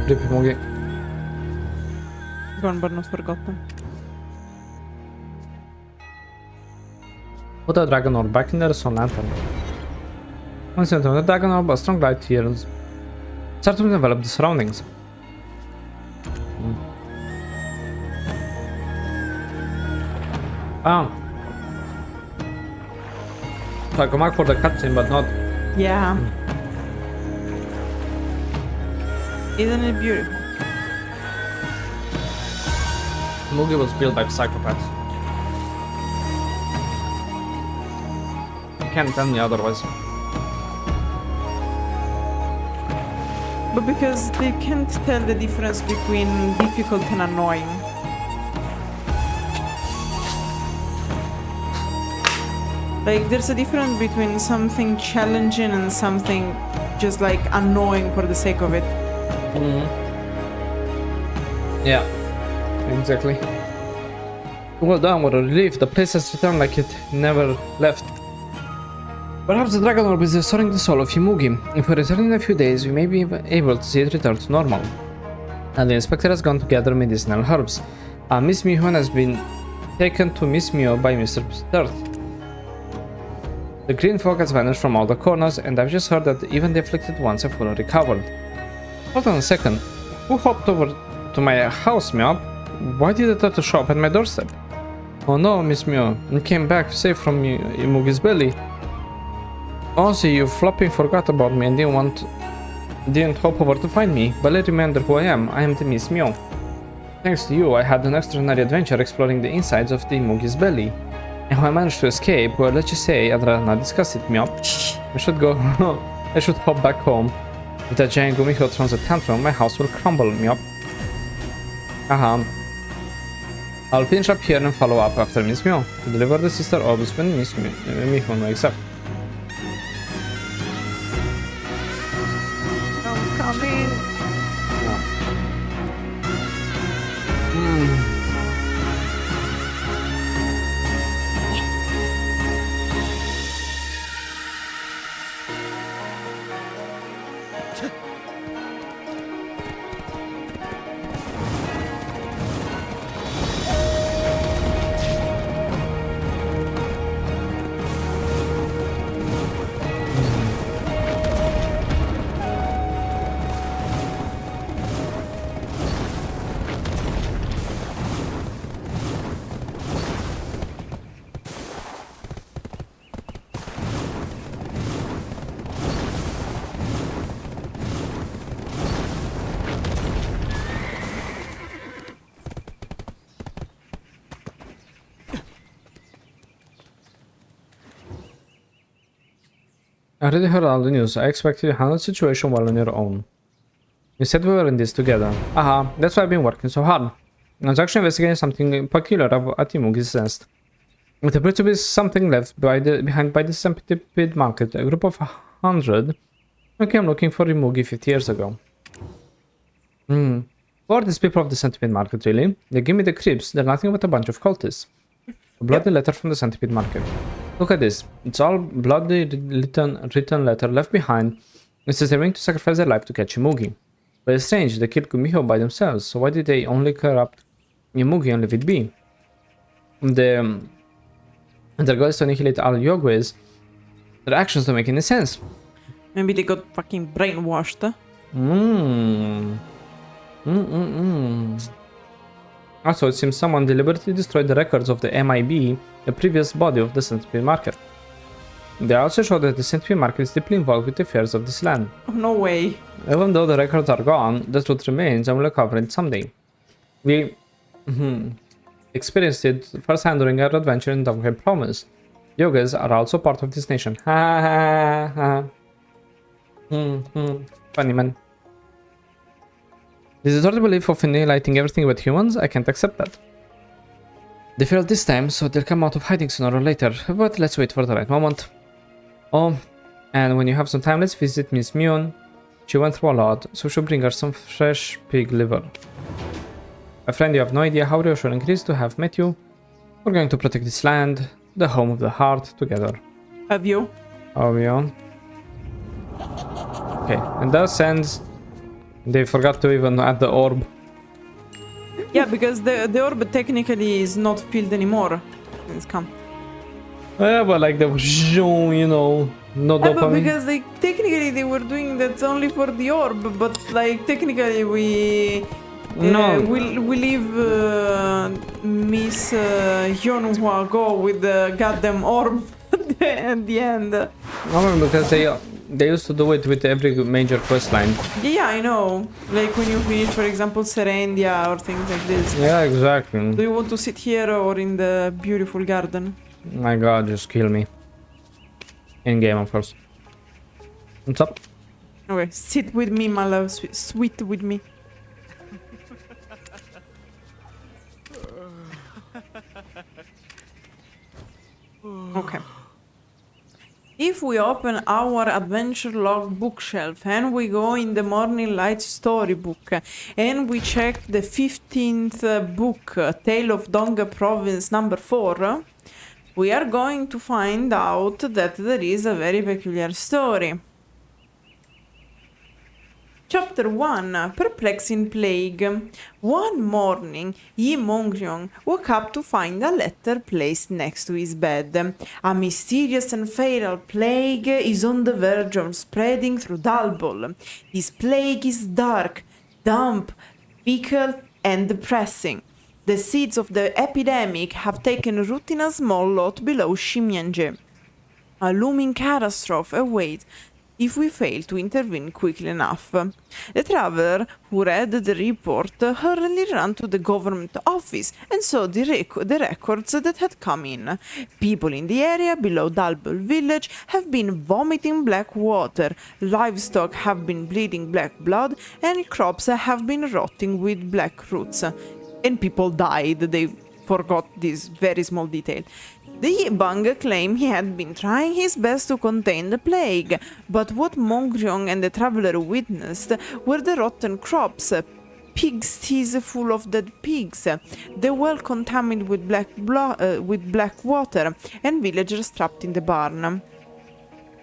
Rip Imoogi. Gone but not forgotten. Put a dragon orb back in the sun lantern. Once you enter the dragon orb, a strong light here start to develop the surroundings. Ah. So I come back for the cutscene, but not. Yeah. Isn't it beautiful? Imoogi was built by psychopaths. You can't tell me otherwise. But because they can't tell the difference between difficult and annoying. Like, there's a difference between something challenging and something just like annoying for the sake of it. Yeah, exactly. Well done, what a relief. The place has returned like it never left. Perhaps the dragon orb is restoring the soul of Imoogi. If we return in a few days, we may be able to see it return to normal. And the inspector has gone to gather medicinal herbs. Miss Myhyun has been taken to Miss Myo by Mr. Dirt. The green fog has vanished from all the corners, and I've just heard that even the afflicted ones have fully recovered. Hold on a second. Who hopped over to my house, Myop? Why did the turtle show up at my doorstep? Oh no, Miss Myo, you came back safe from Imoogi's belly. Also, you flopping forgot about me and didn't hop over to find me, but let's remember who I am. I am the Miss Myo. Thanks to you, I had an extraordinary adventure exploring the insides of the Imoogi's belly. And how I managed to escape, well, let's just say I'd rather not discuss it, Myop. I should go. I should hop back home. If that giant Gumiho throws a tantrum, my house will crumble, Myop. I'll finish up here and follow up after Miss Myo to deliver the sister orbs when Miss Myhyun wakes up. I'm coming. I already heard all the news. I expected you to handle the situation well on your own. You said we were in this together. Aha, that's why I've been working so hard. I was actually investigating something peculiar at Imoogi's nest. It appears to be something left behind by the centipede market. A group of 100 came looking for Imoogi 50 years ago. Who are these people of the centipede market, really? They give me the creeps. They're nothing but a bunch of cultists. A bloody letter from the centipede market. Look at this. It's all bloody written letter left behind. It says they're willing to sacrifice their life to catch Imoogi. But it's strange, they killed Mihyun by themselves, so why did they only corrupt Imoogi and leave it be? Their goal is to annihilate all Yogwes. Their actions don't make any sense. Maybe they got fucking brainwashed. Also, it seems someone deliberately destroyed the records of the MIB, the previous body of the centipede market. They also show that the centipede market is deeply involved with the affairs of this land. Oh, no way. Even though the records are gone, the truth remains and will recover it someday. We experienced it firsthand during our adventure in Dalbeol Promise. Yogas are also part of this nation. Ha ha ha. Funny man. This is the belief of annihilating everything but humans. I can't accept that. They failed this time, so they'll come out of hiding sooner or later. But let's wait for the right moment. Oh, and when you have some time, let's visit Miss Myhyun. She went through a lot, so she'll bring her some fresh pig liver. My friend, you have no idea how reassuring it is to have met you. We're going to protect this land, the home of the heart, together. Have you? Oh, yeah. Okay, and that sends... They forgot to even add the orb. Yeah, because the orb technically is not filled anymore. It's come. Yeah, but like the... You know... No Yeah, but dopamine. because technically they were doing that only for the orb, but like technically we leave Miss Hyunhwa go with the goddamn orb at the end. No, because they used to do it with every major quest line. Yeah, I know. Like when you finish, for example, Serendia or things like this. Yeah, exactly. Do you want to sit here or in the beautiful garden? My god, just kill me. In game, of course. What's up? Okay, sit with me, my love. Sweet with me. Okay. If we open our adventure log bookshelf and we go in the Morning Light storybook and we check the 15th book, Tale of Donga Province number 4, we are going to find out that there is a very peculiar story. Chapter 1, Perplexing Plague. One morning, Mongryong woke up to find a letter placed next to his bed. A mysterious and fatal plague is on the verge of spreading through Dalbeol. This plague is dark, damp, fickle, and depressing. The seeds of the epidemic have taken root in a small lot below Shimyanje. A looming catastrophe awaits if we fail to intervene quickly enough. The traveler who read the report hurriedly ran to the government office and saw the records that had come in. People in the area below Dalbeol village have been vomiting black water, livestock have been bleeding black blood, and crops have been rotting with black roots. And people died. They forgot this very small detail. The Yibang claimed he had been trying his best to contain the plague, but what Mongryong and the traveler witnessed were the rotten crops, pigsties full of dead pigs, the well contaminated with black water, and villagers trapped in the barn.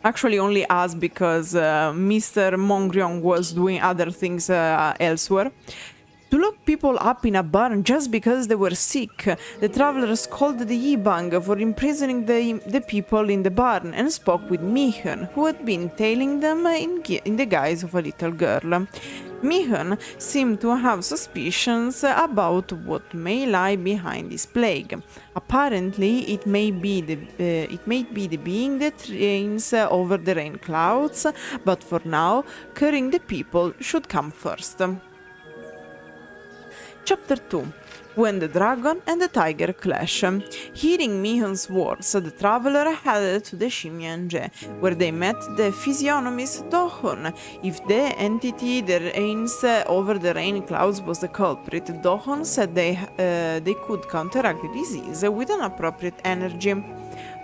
Actually, only us, because Mr. Mongryong was doing other things elsewhere. To lock people up in a barn just because they were sick, the travelers called the Yibang for imprisoning the people in the barn and spoke with Myhyun, who had been tailing them in the guise of a little girl. Myhyun seemed to have suspicions about what may lie behind this plague. Apparently, it may be the being that reigns over the rain clouds, but for now, curing the people should come first. Chapter 2. When the dragon and the tiger clash. Hearing Mihyun's words, the traveler headed to the Shimyeonje, where they met the physiognomist Dohon. If the entity that reigns over the rain clouds was the culprit, Dohon said they could counteract the disease with an appropriate energy.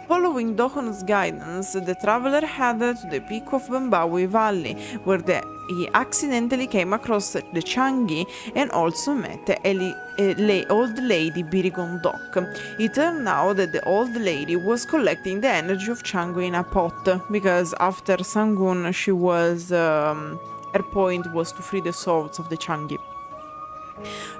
Following Dohon's guidance, the traveler headed to the peak of Bambawi Valley, where he accidentally came across the Changi and also met old lady Birigondok. It turned out that the old lady was collecting the energy of Changi in a pot, because after Sangun, she was her point was to free the souls of the Changi.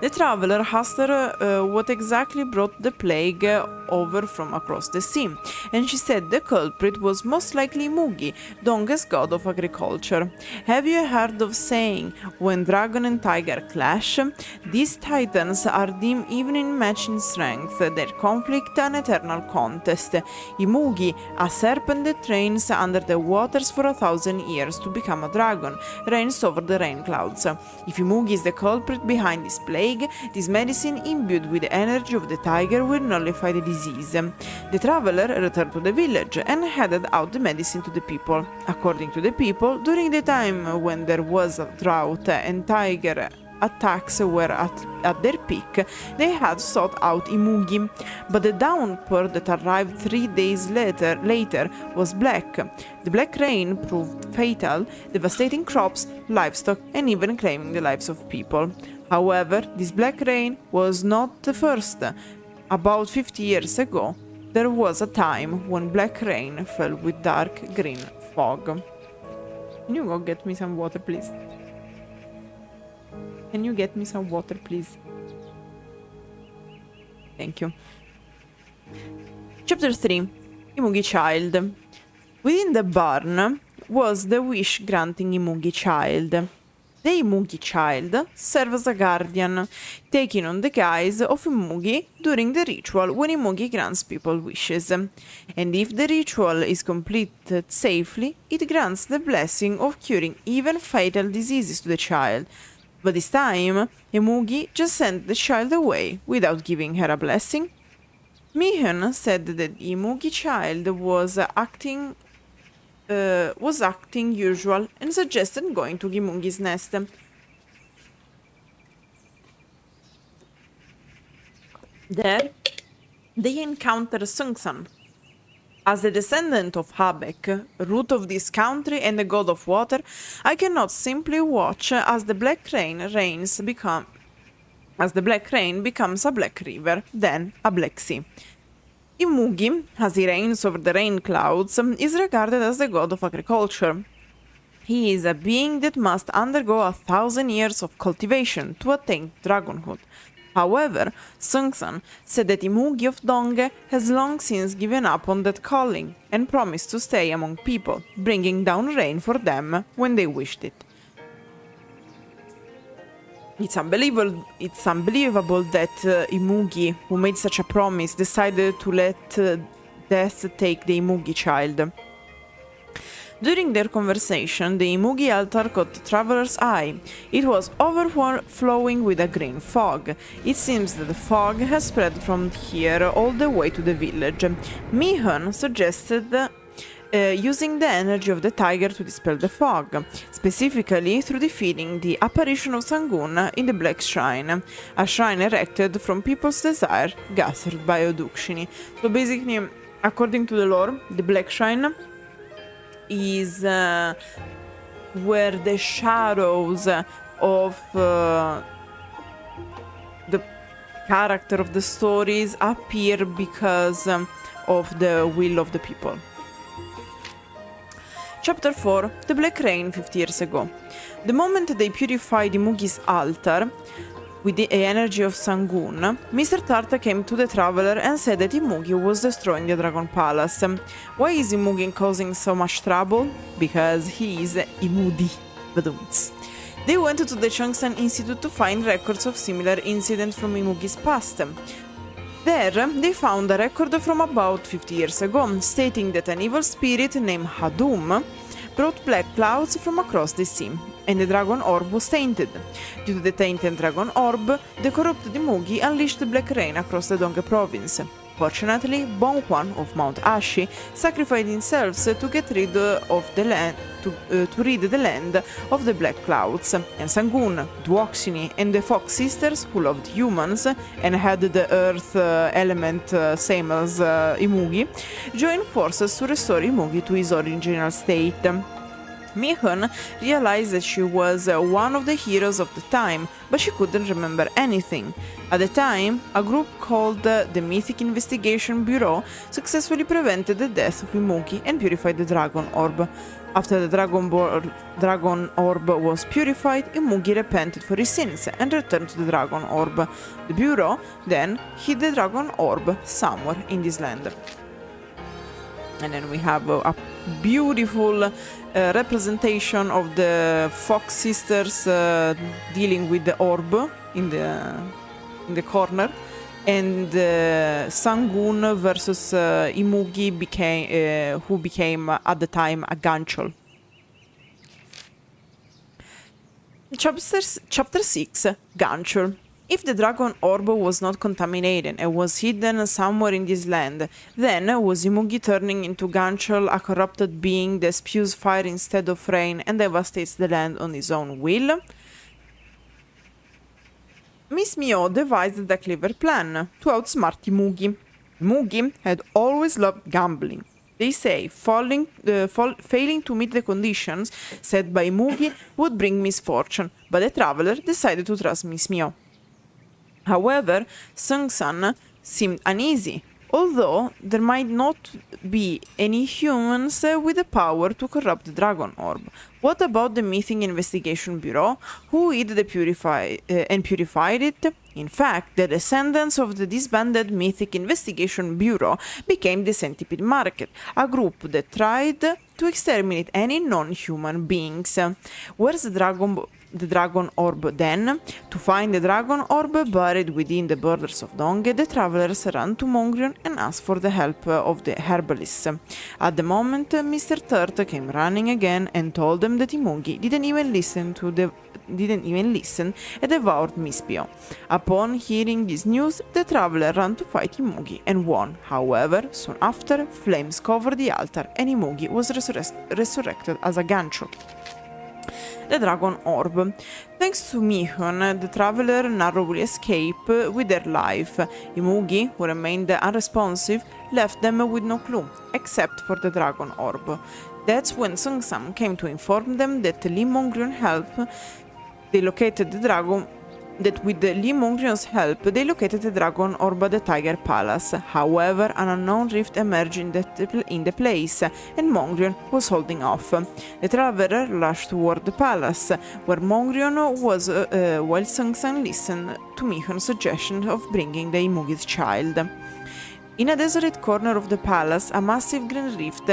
The traveler asked her what exactly brought the plague over from across the sea, and she said the culprit was most likely Imoogi, Donge's god of agriculture. Have you heard of saying, when dragon and tiger clash? These titans are deemed even in matching strength, their conflict an eternal contest. Imoogi, a serpent that trains under the waters for 1,000 years to become a dragon, reigns over the rain clouds. If Imoogi is the culprit behind this plague, this medicine imbued with the energy of the tiger will nullify the disease. The traveler returned to the village and handed out the medicine to the people. According to the people, during the time when there was a drought and tiger attacks were at their peak, they had sought out Imoogi, but the downpour that arrived 3 days later was black. The black rain proved fatal, devastating crops, livestock, and even claiming the lives of people. However, this black rain was not the first. About 50 years ago, there was a time when black rain fell with dark green fog. Can you go get me some water, please? Can you get me some water, please? Thank you. Chapter 3. Imoogi Child. Within the barn was the wish-granting Imoogi Child. The Imoogi Child serves as a guardian, taking on the guise of Imoogi during the ritual when Imoogi grants people wishes. And if the ritual is completed safely, it grants the blessing of curing even fatal diseases to the child. But this time, Imoogi just sent the child away without giving her a blessing. Mihyun said that the Imoogi Child was acting usual and suggested going to Imoogi's nest. There, they encounter Sungsan. As the descendant of Habek, root of this country and the god of water, I cannot simply watch as the black rain becomes a black river, then a black sea. Imoogi, as he reigns over the rain clouds, is regarded as the god of agriculture. He is a being that must undergo 1,000 years of cultivation to attain dragonhood. However, Sungsan said that Imoogi of Donge has long since given up on that calling and promised to stay among people, bringing down rain for them when they wished it. It's unbelievable that Imoogi, who made such a promise, decided to let death take the Imoogi Child. During their conversation, the Imoogi altar caught the traveler's eye. It was overflowing with a green fog. It seems that the fog has spread from here all the way to the village. Mihyun suggested using the energy of the tiger to dispel the fog, specifically through defeating the apparition of Sangun in the Black Shrine, a shrine erected from people's desire gathered by Odukshini. So basically, according to the lore, the Black Shrine is where the shadows of the character of the stories appear because of the will of the people. Chapter 4. The Black Rain 50 years ago. The moment they purified Imoogi's altar with the energy of Sangun, Mr. Tarta came to the traveler and said that Imoogi was destroying the Dragon Palace. Why is Imoogi causing so much trouble? Because he is Imoogi. They went to the Changsan Institute to find records of similar incidents from Imoogi's past. There, they found a record from about 50 years ago, stating that an evil spirit named Hadum brought black clouds from across the sea. and the dragon orb was tainted. Due to the tainted dragon orb, the corrupted Imoogi unleashed the black rain across the Donghae province. Fortunately, Bonghwan of Mount Ashi sacrificed himself to get rid of the land to rid the land of the black clouds, and Sangun, Duoxini, and the Fox sisters, who loved humans and had the earth element same as Imoogi, joined forces to restore Imoogi to his original state. Mihyun realized that she was one of the heroes of the time, but she couldn't remember anything. At the time, a group called the Mythic Investigation Bureau successfully prevented the death of Imoogi and purified the Dragon Orb. After the Dragon Orb was purified, Imoogi repented for his sins and returned to the Dragon Orb. The Bureau then hid the Dragon Orb somewhere in this land. And then we have a beautiful representation of the Fox sisters dealing with the orb in the corner, and Sangun versus Imoogi who became at the time a Gangchul. Chapter 6, Gangchul. If the dragon orb was not contaminated and was hidden somewhere in this land, then was Imoogi turning into Gangchul, a corrupted being that spews fire instead of rain and devastates the land on his own will? Miss Mio devised a clever plan to outsmart Imoogi. Imoogi had always loved gambling. They say failing to meet the conditions set by Imoogi would bring misfortune, but the traveler decided to trust Miss Mio. However, Seungsan seemed uneasy, although there might not be any humans with the power to corrupt the Dragon Orb. What about the Mythic Investigation Bureau, who hid the purified it? In fact, the descendants of the disbanded Mythic Investigation Bureau became the Centipede Market, a group that tried to exterminate any non-human beings. Where's the Dragon Orb then? To find the Dragon Orb buried within the borders of Donghae, the travelers ran to Mongryong and asked for the help of the herbalists. At the moment, Mr. Turt came running again and told them that Imoogi didn't even listen and devoured Miss Mio. Upon hearing this news, the traveler ran to fight Imoogi and won. However, soon after, flames covered the altar and Imoogi was resurrected as a Gangchul. The Dragon Orb. Thanks to Mihyun, the traveler narrowly escaped with their life. Imoogi, who remained unresponsive, left them with no clue, except for the Dragon Orb. That's when Seungsan came to inform them that with Lee Mongryong's help, they located the Dragon Orb at the Tiger Palace. However, an unknown rift emerged in the place, and Mongryong was holding off. The traveler rushed toward the palace, where Mongryong was, while Seungsan listened to Mihyun's suggestion of bringing the Imoogi's child. In a desolate corner of the palace, a massive green rift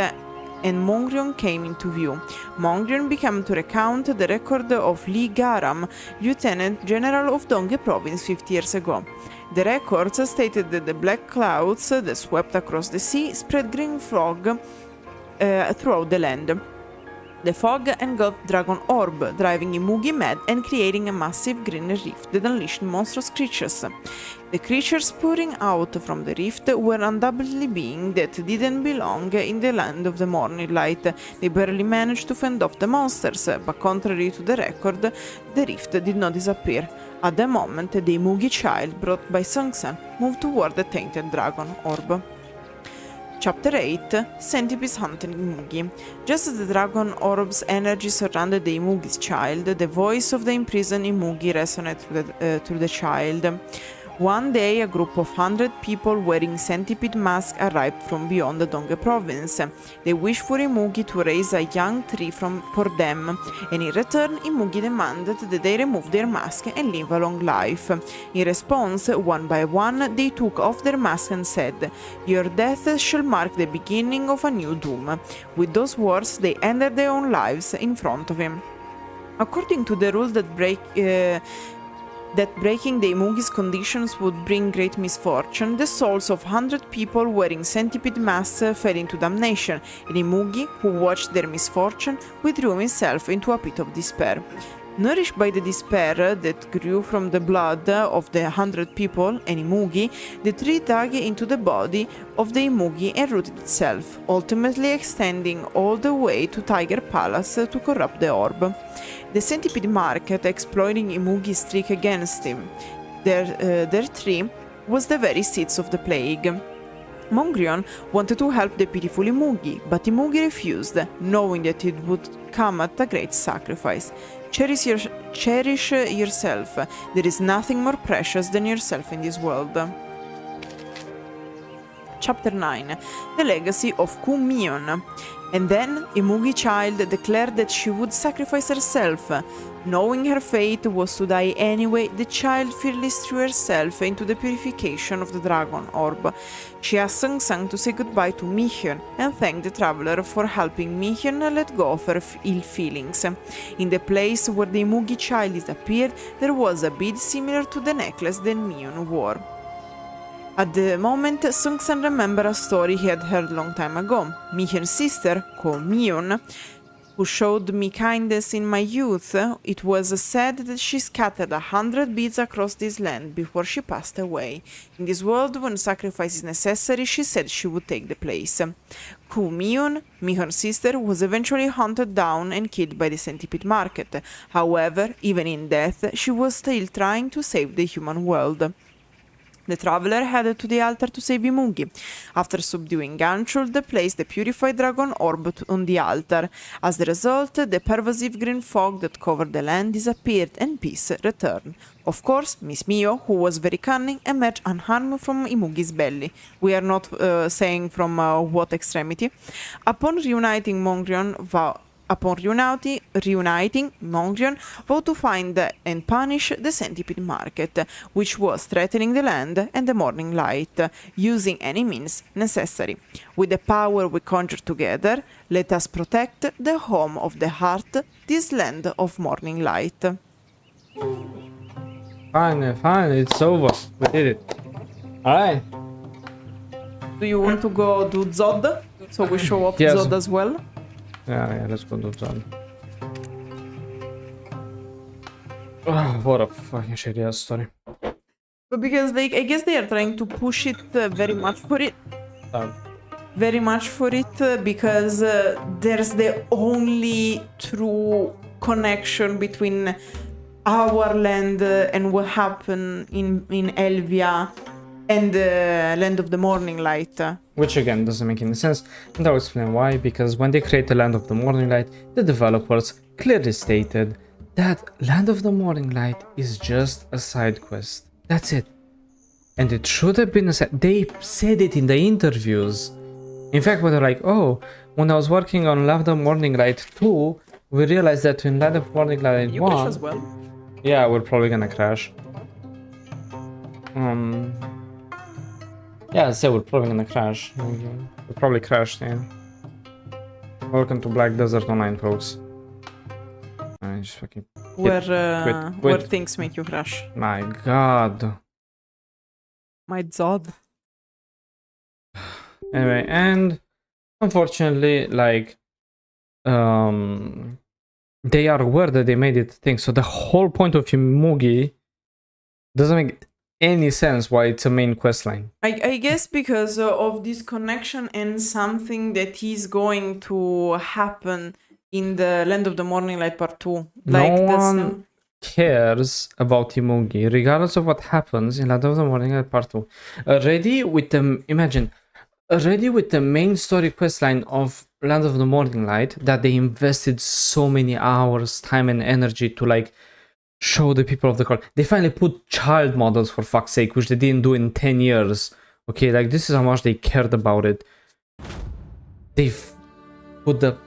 and Mongryong came into view. Mongryong began to recount the record of Lee Garam, Lieutenant General of Donghae Province 50 years ago. The records stated that the black clouds that swept across the sea spread green fog throughout the land. The fog engulfed Dragon Orb, driving Imoogi mad and creating a massive green rift that unleashed monstrous creatures. The creatures pouring out from the rift were undoubtedly beings that didn't belong in the land of the morning light. They barely managed to fend off the monsters, but contrary to the record, the rift did not disappear. At the moment, the Imoogi child brought by Seungsan moved toward the tainted Dragon Orb. Chapter 8, Centipedes hunting Imoogi. Just as the Dragon Orb's energy surrounded the Imoogi's child, the voice of the imprisoned Imoogi resonated through the child. One day, a group of 100 people wearing centipede masks arrived from beyond the Donghae province. They wished for Imoogi to raise a young tree for them, and in return, Imoogi demanded that they remove their mask and live a long life. In response, one by one, they took off their masks and said, "Your death shall mark the beginning of a new doom." With those words, they ended their own lives in front of him. According to the rule that that breaking the Imoogi's conditions would bring great misfortune, the souls of 100 people wearing centipede masks fell into damnation, and Imoogi, who watched their misfortune, withdrew himself into a pit of despair. Nourished by the despair that grew from the blood of the 100 people and Imoogi, the tree dug into the body of the Imoogi and rooted itself, ultimately extending all the way to Tiger Palace to corrupt the orb. The centipede market, exploiting Imoogi's streak against him, their tree, was the very seeds of the plague. Mongryong wanted to help the pitiful Imoogi, but Imoogi refused, knowing that it would come at a great sacrifice. Cherish yourself. There is nothing more precious than yourself in this world. Chapter 9. The Legacy of Myhyun. And then Imoogi child declared that she would sacrifice herself. Knowing her fate was to die anyway, the child fearlessly threw herself into the purification of the dragon orb. She asked Samshik to say goodbye to Myhyun and thanked the traveler for helping Myhyun let go of her ill feelings. In the place where the Imoogi child disappeared, there was a bead similar to the necklace that Myhyun wore. At the moment, Samshik remembered a story he had heard long time ago. Myhyun's sister, called Myhyun, who showed me kindness in my youth, it was said that she scattered 100 beads across this land before she passed away. In this world, when sacrifice is necessary, she said she would take the place. Myhyun, Myhyun's sister, was eventually hunted down and killed by the centipede market. However, even in death, she was still trying to save the human world. The traveler headed to the altar to save Imoogi. After subduing Gangchul, they placed the purified dragon orb on the altar. As a result, the pervasive green fog that covered the land disappeared and peace returned. Of course, Miss Mio, who was very cunning, emerged unharmed from Imoogi's belly. We are not saying from what extremity. Upon reuniting, Mongryong vowed to find and punish the centipede market, which was threatening the land and the morning light, using any means necessary. With the power we conjure together, let us protect the home of the heart, this land of morning light. Fine, it's over. We did it. Alright. Do you want to go do Zod? So we show off Yes. Zod as well? Yeah, let's go do that. What a fucking shitty ass story. But because I guess they are trying to push it very much for it. Because there's the only true connection between our land and what happened in Elvia and the Land of the Morning Light. Which again doesn't make any sense, and I'll explain why. Because when they created the Land of the Morning Light, the developers clearly stated that Land of the Morning Light is just a side quest. That's it. And it should have been a side. They said it in the interviews. In fact, when they're like, oh, when I was working on Land of the Morning Light 2, we realized that in Land of the Morning Light 1... You crash as well? Yeah, we're probably gonna crash. Yeah, so we're probably gonna crash. We probably crashed, yeah. Welcome to Black Desert Online, folks. I just fucking... Where things make you crash. My god. My Zod. Anyway, and unfortunately, like, they are aware that they made it thing. So the whole point of Imoogi doesn't make any sense why it's a main quest line. I guess because of this connection and something that is going to happen in the Land of the Morning Light Part 2. Like no one cares about Imoogi, regardless of what happens in Land of the Morning Light Part 2. Already with the main story quest line of Land of the Morning Light, that they invested so many hours, time and energy to like show the people of the court. They finally put child models, for fuck's sake, which they didn't do in 10 years. Okay, like this is how much they cared about it. They've put the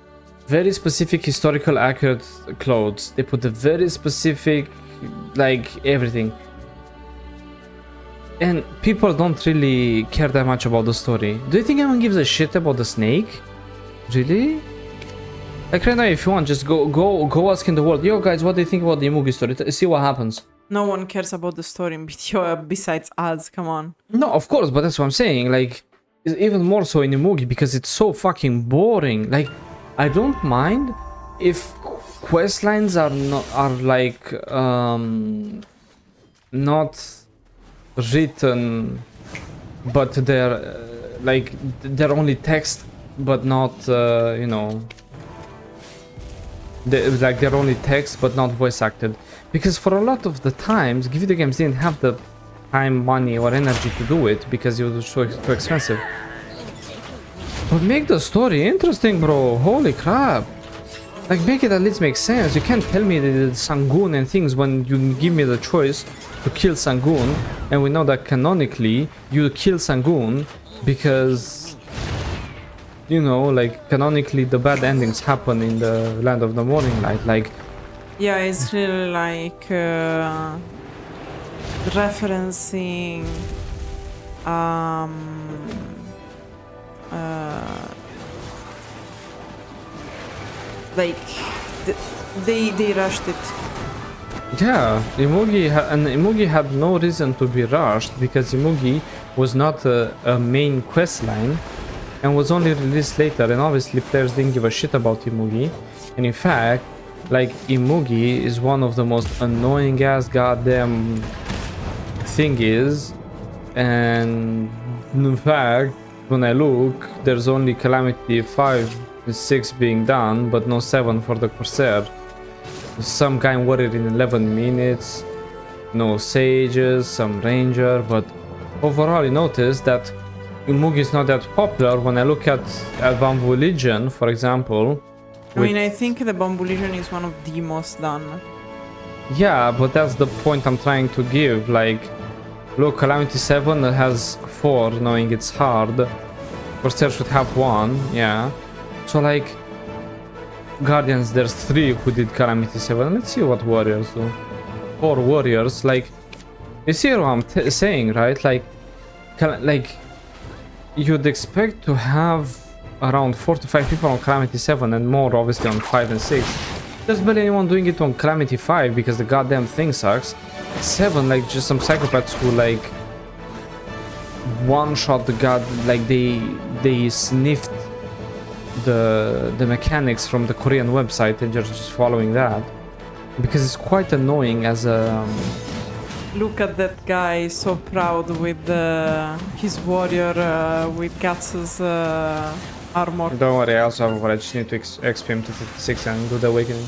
very specific historical accurate clothes. They put the very specific, like, everything. And people don't really care that much about the story. Do you think anyone gives a shit about the snake? Really? Like right now, if you want, just go ask in the world, yo guys, what do you think about the Imoogi story? See what happens. No one cares about the story in BTO besides us, come on. No, of course, but that's what I'm saying. Like, it's even more so in Imoogi because it's so fucking boring. Like, I don't mind if quest lines are like not written, but they're like they're only text, but not you know, they're only text but not voice acted. Because for a lot of the times, video games didn't have the time, money, or energy to do it because it was too expensive. But make the story interesting, bro. Holy crap. Like, make it at least make sense. You can't tell me the Sangoon and things when you give me the choice to kill Sangoon. And we know that canonically, you kill Sangoon because, you know, like, canonically the bad endings happen in the Land of the Morning Light. Like, yeah, it's really like referencing like they rushed it. yeah, Imoogi had no reason to be rushed because Imoogi was not a main quest line and was only released later, and obviously players didn't give a shit about Imoogi. And in fact, like, Imoogi is one of the most annoying ass goddamn thingies, and in fact, when I look, there's only Calamity 5 and 6 being done, but no 7 for the Corsair. Some guy worried in 11 minutes, no sages, some ranger, but overall you notice that Imoogi is not that popular. When I look at Bamboo Legion, for example, I mean, I think the Bamboo Legion is one of the most done. yeah, but that's the point I'm trying to give. Like, look, Calamity 7 has 4, knowing it's hard. Corsair should have 1, yeah. So, like, Guardians, there's 3 who did Calamity 7. Let's see what Warriors do. 4 Warriors, like, you see what I'm saying, right? Like, you'd expect to have around 4 to 5 people on Calamity 7 and more obviously on 5 and 6. There's barely anyone doing it on Calamity 5 because the goddamn thing sucks. 7, like, just some psychopaths who, like, one-shot the god, like, they sniffed the mechanics from the Korean website and just following that. Because it's quite annoying as a... Look at that guy, so proud with his warrior with Guts' armor. Don't worry, I also have what I just need to XP him to 56 and do the awakening.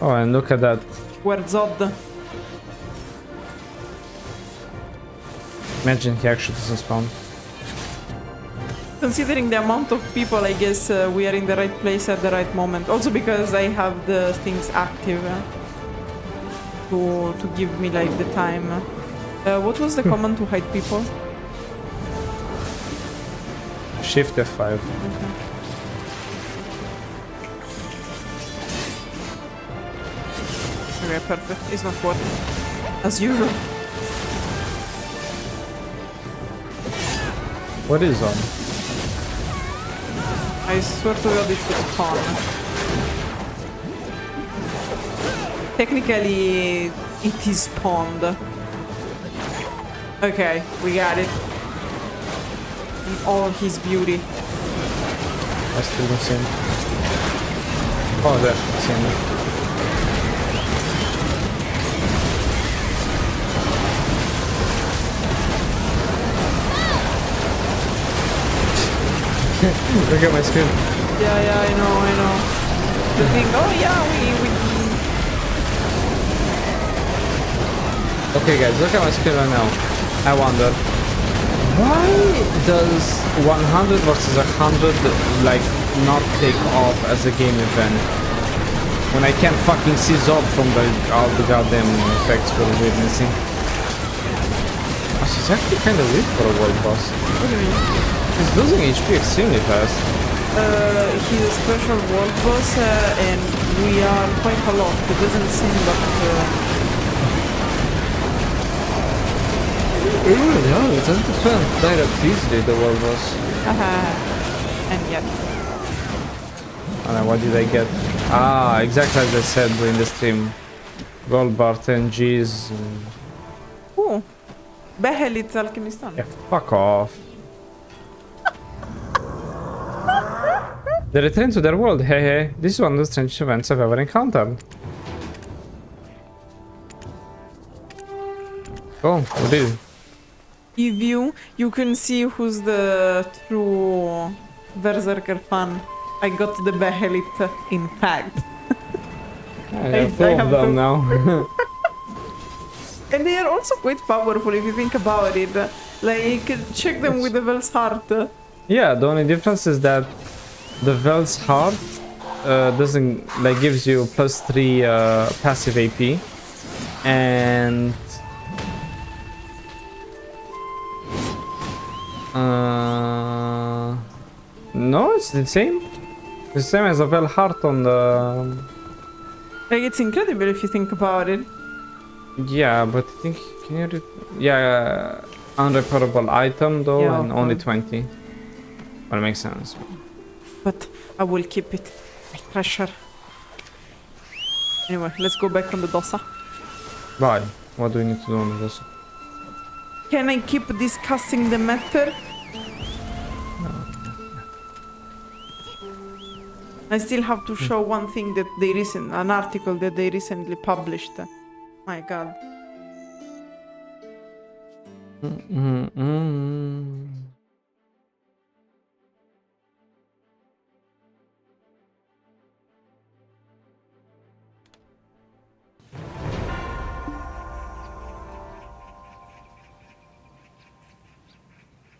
Oh, and look at that. Where's Zod? Imagine he actually doesn't spawn. Considering the amount of people, I guess we are in the right place at the right moment. Also because I have the things active to give me like the time. What was the command to hide people? Shift F5. Okay. Okay, perfect. It's not working. As usual. What is on? I swear to God it should spawn. Technically, it is spawned. Okay, we got it. In all his beauty. I still don't see him. Oh, there. I see him. Look at my screen. Yeah, I know. You think, oh yeah, we... Okay guys, look at my screen right now. I wonder, why does 100 versus 100 like not take off as a game event? When I can't fucking see Zob from all the goddamn effects we're witnessing. It's actually kind of weak for a world boss. What do you mean? He's losing HP extremely fast. He's a special world boss and we are quite a lot. It doesn't seem like... Yeah, it doesn't defend direct easily, the world boss. And yet. What did I get? Ah, exactly as I said during the stream. Gold bar 10 G's. Ooh. Behelit Alchemistan. Yeah, fuck off. They return to their world. Hey, hey. This is one of the strangest events I've ever encountered. Oh, what is it? You can see who's the true Berserker fan. I got the Behelit, in fact. I have two of them now. And they are also quite powerful if you think about it. Like, check them with the Vel's Heart. Yeah, the only difference is that the Vel's Heart doesn't, like, gives you +3 passive AP. And... no, it's the same. It's the same as a Vel Heart on the... Like, it's incredible if you think about it. Yeah, but I think... Can you... Yeah, unrepairable item though, Yeah, and only 20. Well, it makes sense. But I will keep it. My treasure. Anyway, let's go back on the Dosa. Bye. What do we need to do on this? Can I keep discussing the matter? I still have to show one thing that an article that they recently published. My god.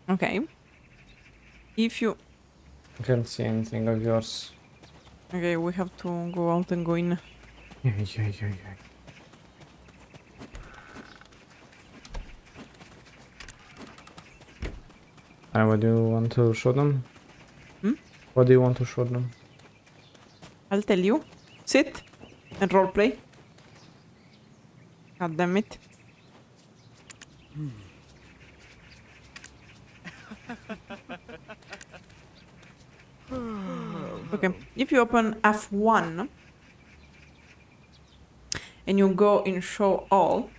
Okay. If you... I can't see anything of yours. Okay, we have to go out and go in. Yeah. And what do you want to show them? Hmm? What do you want to show them? I'll tell you. Sit and roleplay. God damn it. Okay, if you open F1 and you go in show all,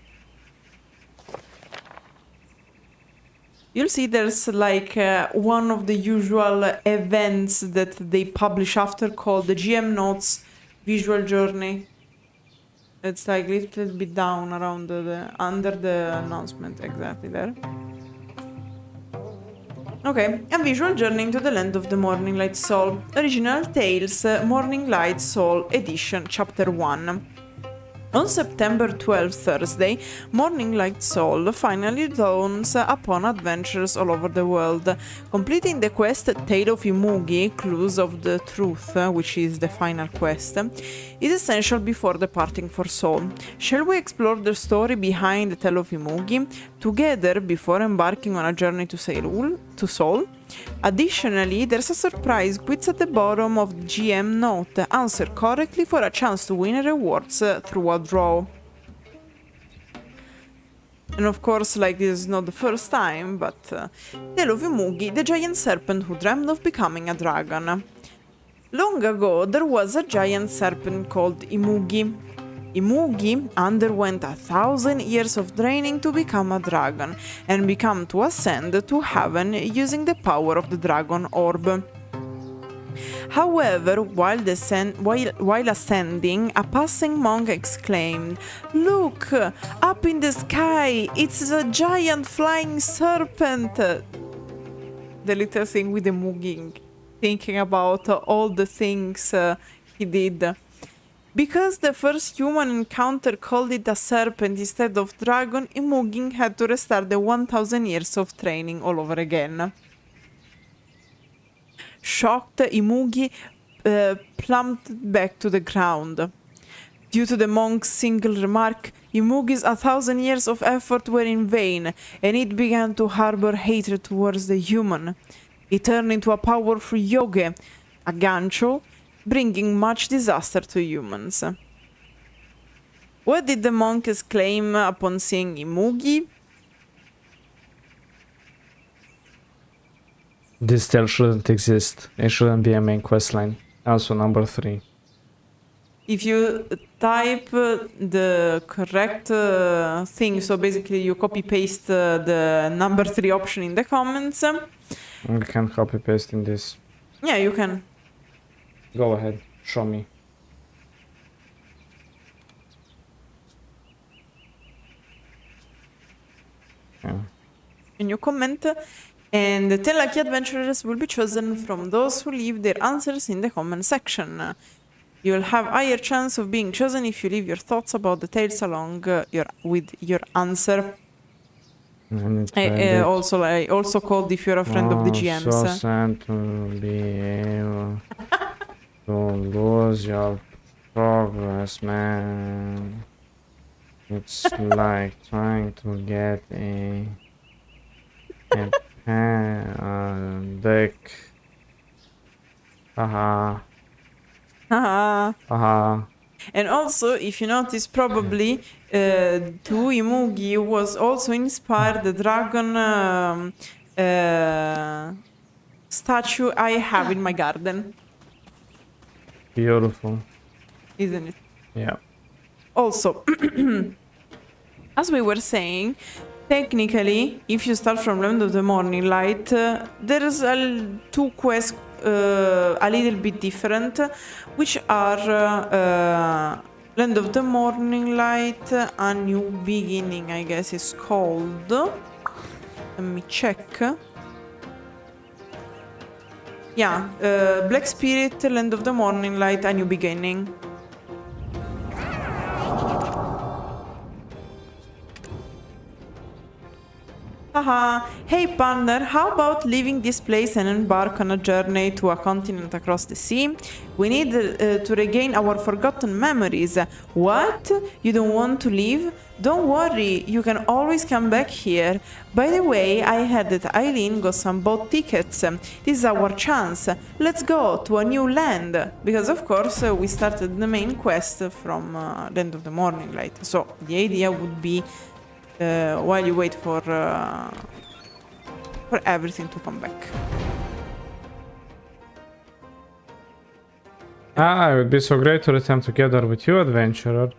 you'll see there's like one of the usual events that they publish after called the GM Notes Visual Journey. It's like a little bit down around under the announcement, exactly there. Okay, a visual journey into the land of the Morning Light Soul. Original Tales, Morning Light Soul Edition, Chapter 1. On September 12th, Thursday, Morning Light Soul finally dawns upon adventurers all over the world. Completing the quest Tale of Imoogi, Clues of the Truth, which is the final quest, is essential before departing for Seoul. Shall we explore the story behind the Tale of Imoogi together before embarking on a journey to Seoul? Additionally, there's a surprise quiz at the bottom of the GM note. Answer correctly for a chance to win rewards through a draw. And of course, like, this is not the first time, but Tale of Imoogi, the giant serpent who dreamed of becoming a dragon. Long ago, there was a giant serpent called Imoogi. Imoogi underwent 1,000 years of training to become a dragon and become to ascend to heaven using the power of the dragon orb. However, while ascending, a passing monk exclaimed, "Look! Up in the sky! It's a giant flying serpent!" The little thing with the Imoogi, thinking about all the things he did. Because the first human encounter called it a serpent instead of dragon, Imoogi had to restart the 1,000 years of training all over again. Shocked, Imoogi plummeted back to the ground. Due to the monk's single remark, Imoogi's 1,000 years of effort were in vain, and it began to harbor hatred towards the human. It turned into a powerful yogi, a Gangchul, bringing much disaster to humans. What did the monk exclaim upon seeing Imoogi? This still shouldn't exist. It shouldn't be a main questline. Also number 3. If you type the correct thing, so basically you copy paste the number 3 option in the comments. I can't copy paste in this. Yeah, you can. Go ahead, show me. Yeah. And you comment, and the 10 lucky adventurers will be chosen from those who leave their answers in the comment section. You'll have higher chance of being chosen if you leave your thoughts about the tales along with your answer. Also called if you're a friend of the GMs. So sad to be able to lose your progress, man. It's like trying to get a dick. Haha. Haha. Haha. And also, if you notice, probably to Imoogi was also inspired the dragon statue I have in my garden. Beautiful. Isn't it? Yeah. Also, as we were saying, technically, if you start from Land of the Morning Light, there's 2 quests a little bit different, which are Land of the Morning Light, A New Beginning, I guess it's called. Let me check. Yeah, Black Spirit, Land of the Morning Light, A New Beginning. Haha. Hey partner, how about leaving this place and embark on a journey to a continent across the sea? We need to regain our forgotten memories. What? You don't want to leave? Don't worry, you can always come back here. By the way, I heard that Eileen got some boat tickets. This is our chance. Let's go to a new land. Because of course we started the main quest from Land of the Morning Light. So the idea would be while you wait for everything to come back. It would be so great to return together with you, adventurer.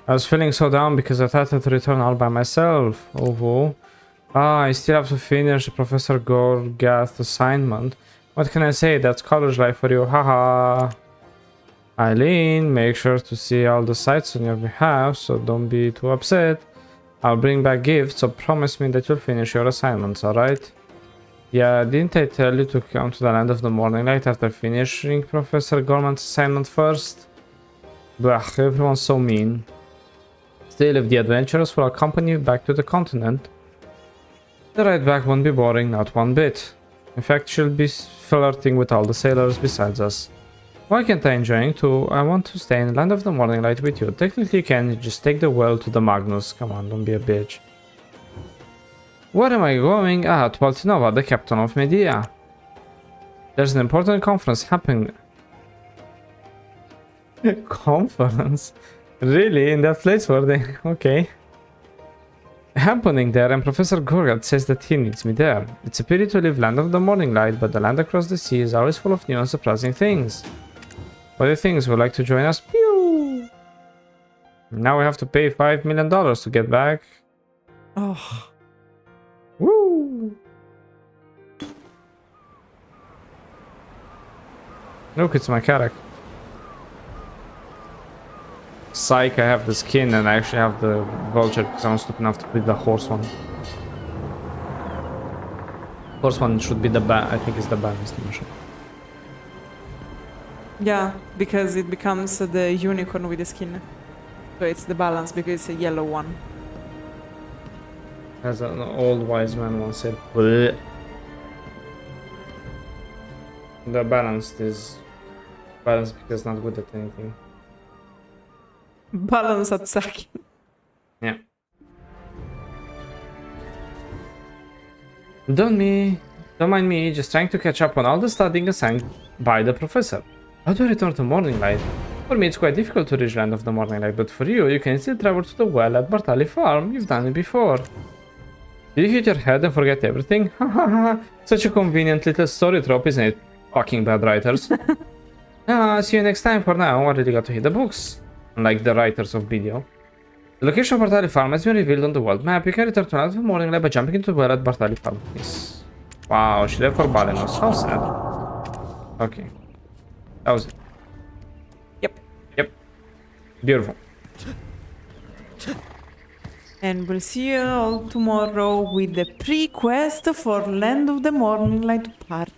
I was feeling so down because I thought to return all by myself. Oh, I still have to finish Professor Gorgath's assignment. What can I say? That's college life for you, haha. Eileen, make sure to see all the sights on your behalf, so don't be too upset. I'll bring back gifts, so promise me that you'll finish your assignments, alright? Yeah, didn't I tell you to come to the Land of the Morning Light after finishing Professor Gorman's assignment first? Blech, everyone's so mean. Still, if the adventurers will accompany you back to the continent, the ride back won't be boring, not one bit. In fact, she'll be flirting with all the sailors besides us. Why can't I enjoy it too? I want to stay in Land of the Morning Light with you. Technically you can, just take the well to the Magnus. Come on, don't be a bitch. Where am I going? Ah, to Altinova, the captain of Medea. There's an important conference happening. Conference? Really? In that place where they... Okay. Happening there, and Professor Gorgat says that he needs me there. It's a pity to leave Land of the Morning Light, but the land across the sea is always full of new and surprising things. What do you think? Would like to join us? Pew! Now we have to pay $5 million to get back. Oh. Woo! Look, it's my character. Psych, I have the skin and I actually have the vulture because I'm stupid enough to pick the horse one. Horse one should be the I think it's the balanced motion. Yeah, because it becomes the unicorn with the skin. So it's the balance because it's a yellow one. As an old wise man once said, bleh. The balanced is balanced because not good at anything. Balance at second. Yeah. Don't mind me, just trying to catch up on all the studying assigned by the professor. How do I return to Morning Light? For me it's quite difficult to reach Land of the Morning Light, but for you, you can still travel to the well at Bartali Farm. You've done it before. Did you hit your head and forget everything? Such a convenient little story trope, isn't it? Fucking bad writers. See you next time. For now, I really got to hit the books. Unlike the writers of video. The location of Bartali Farm has been revealed on the world map. You can return to another morning light by jumping into the well at Bartali Farm. Yes. Wow, she left for Balenos. How sad. Okay. That was it. Yep. Beautiful. And we'll see you all tomorrow with the pre-quest for Land of the Morning Light part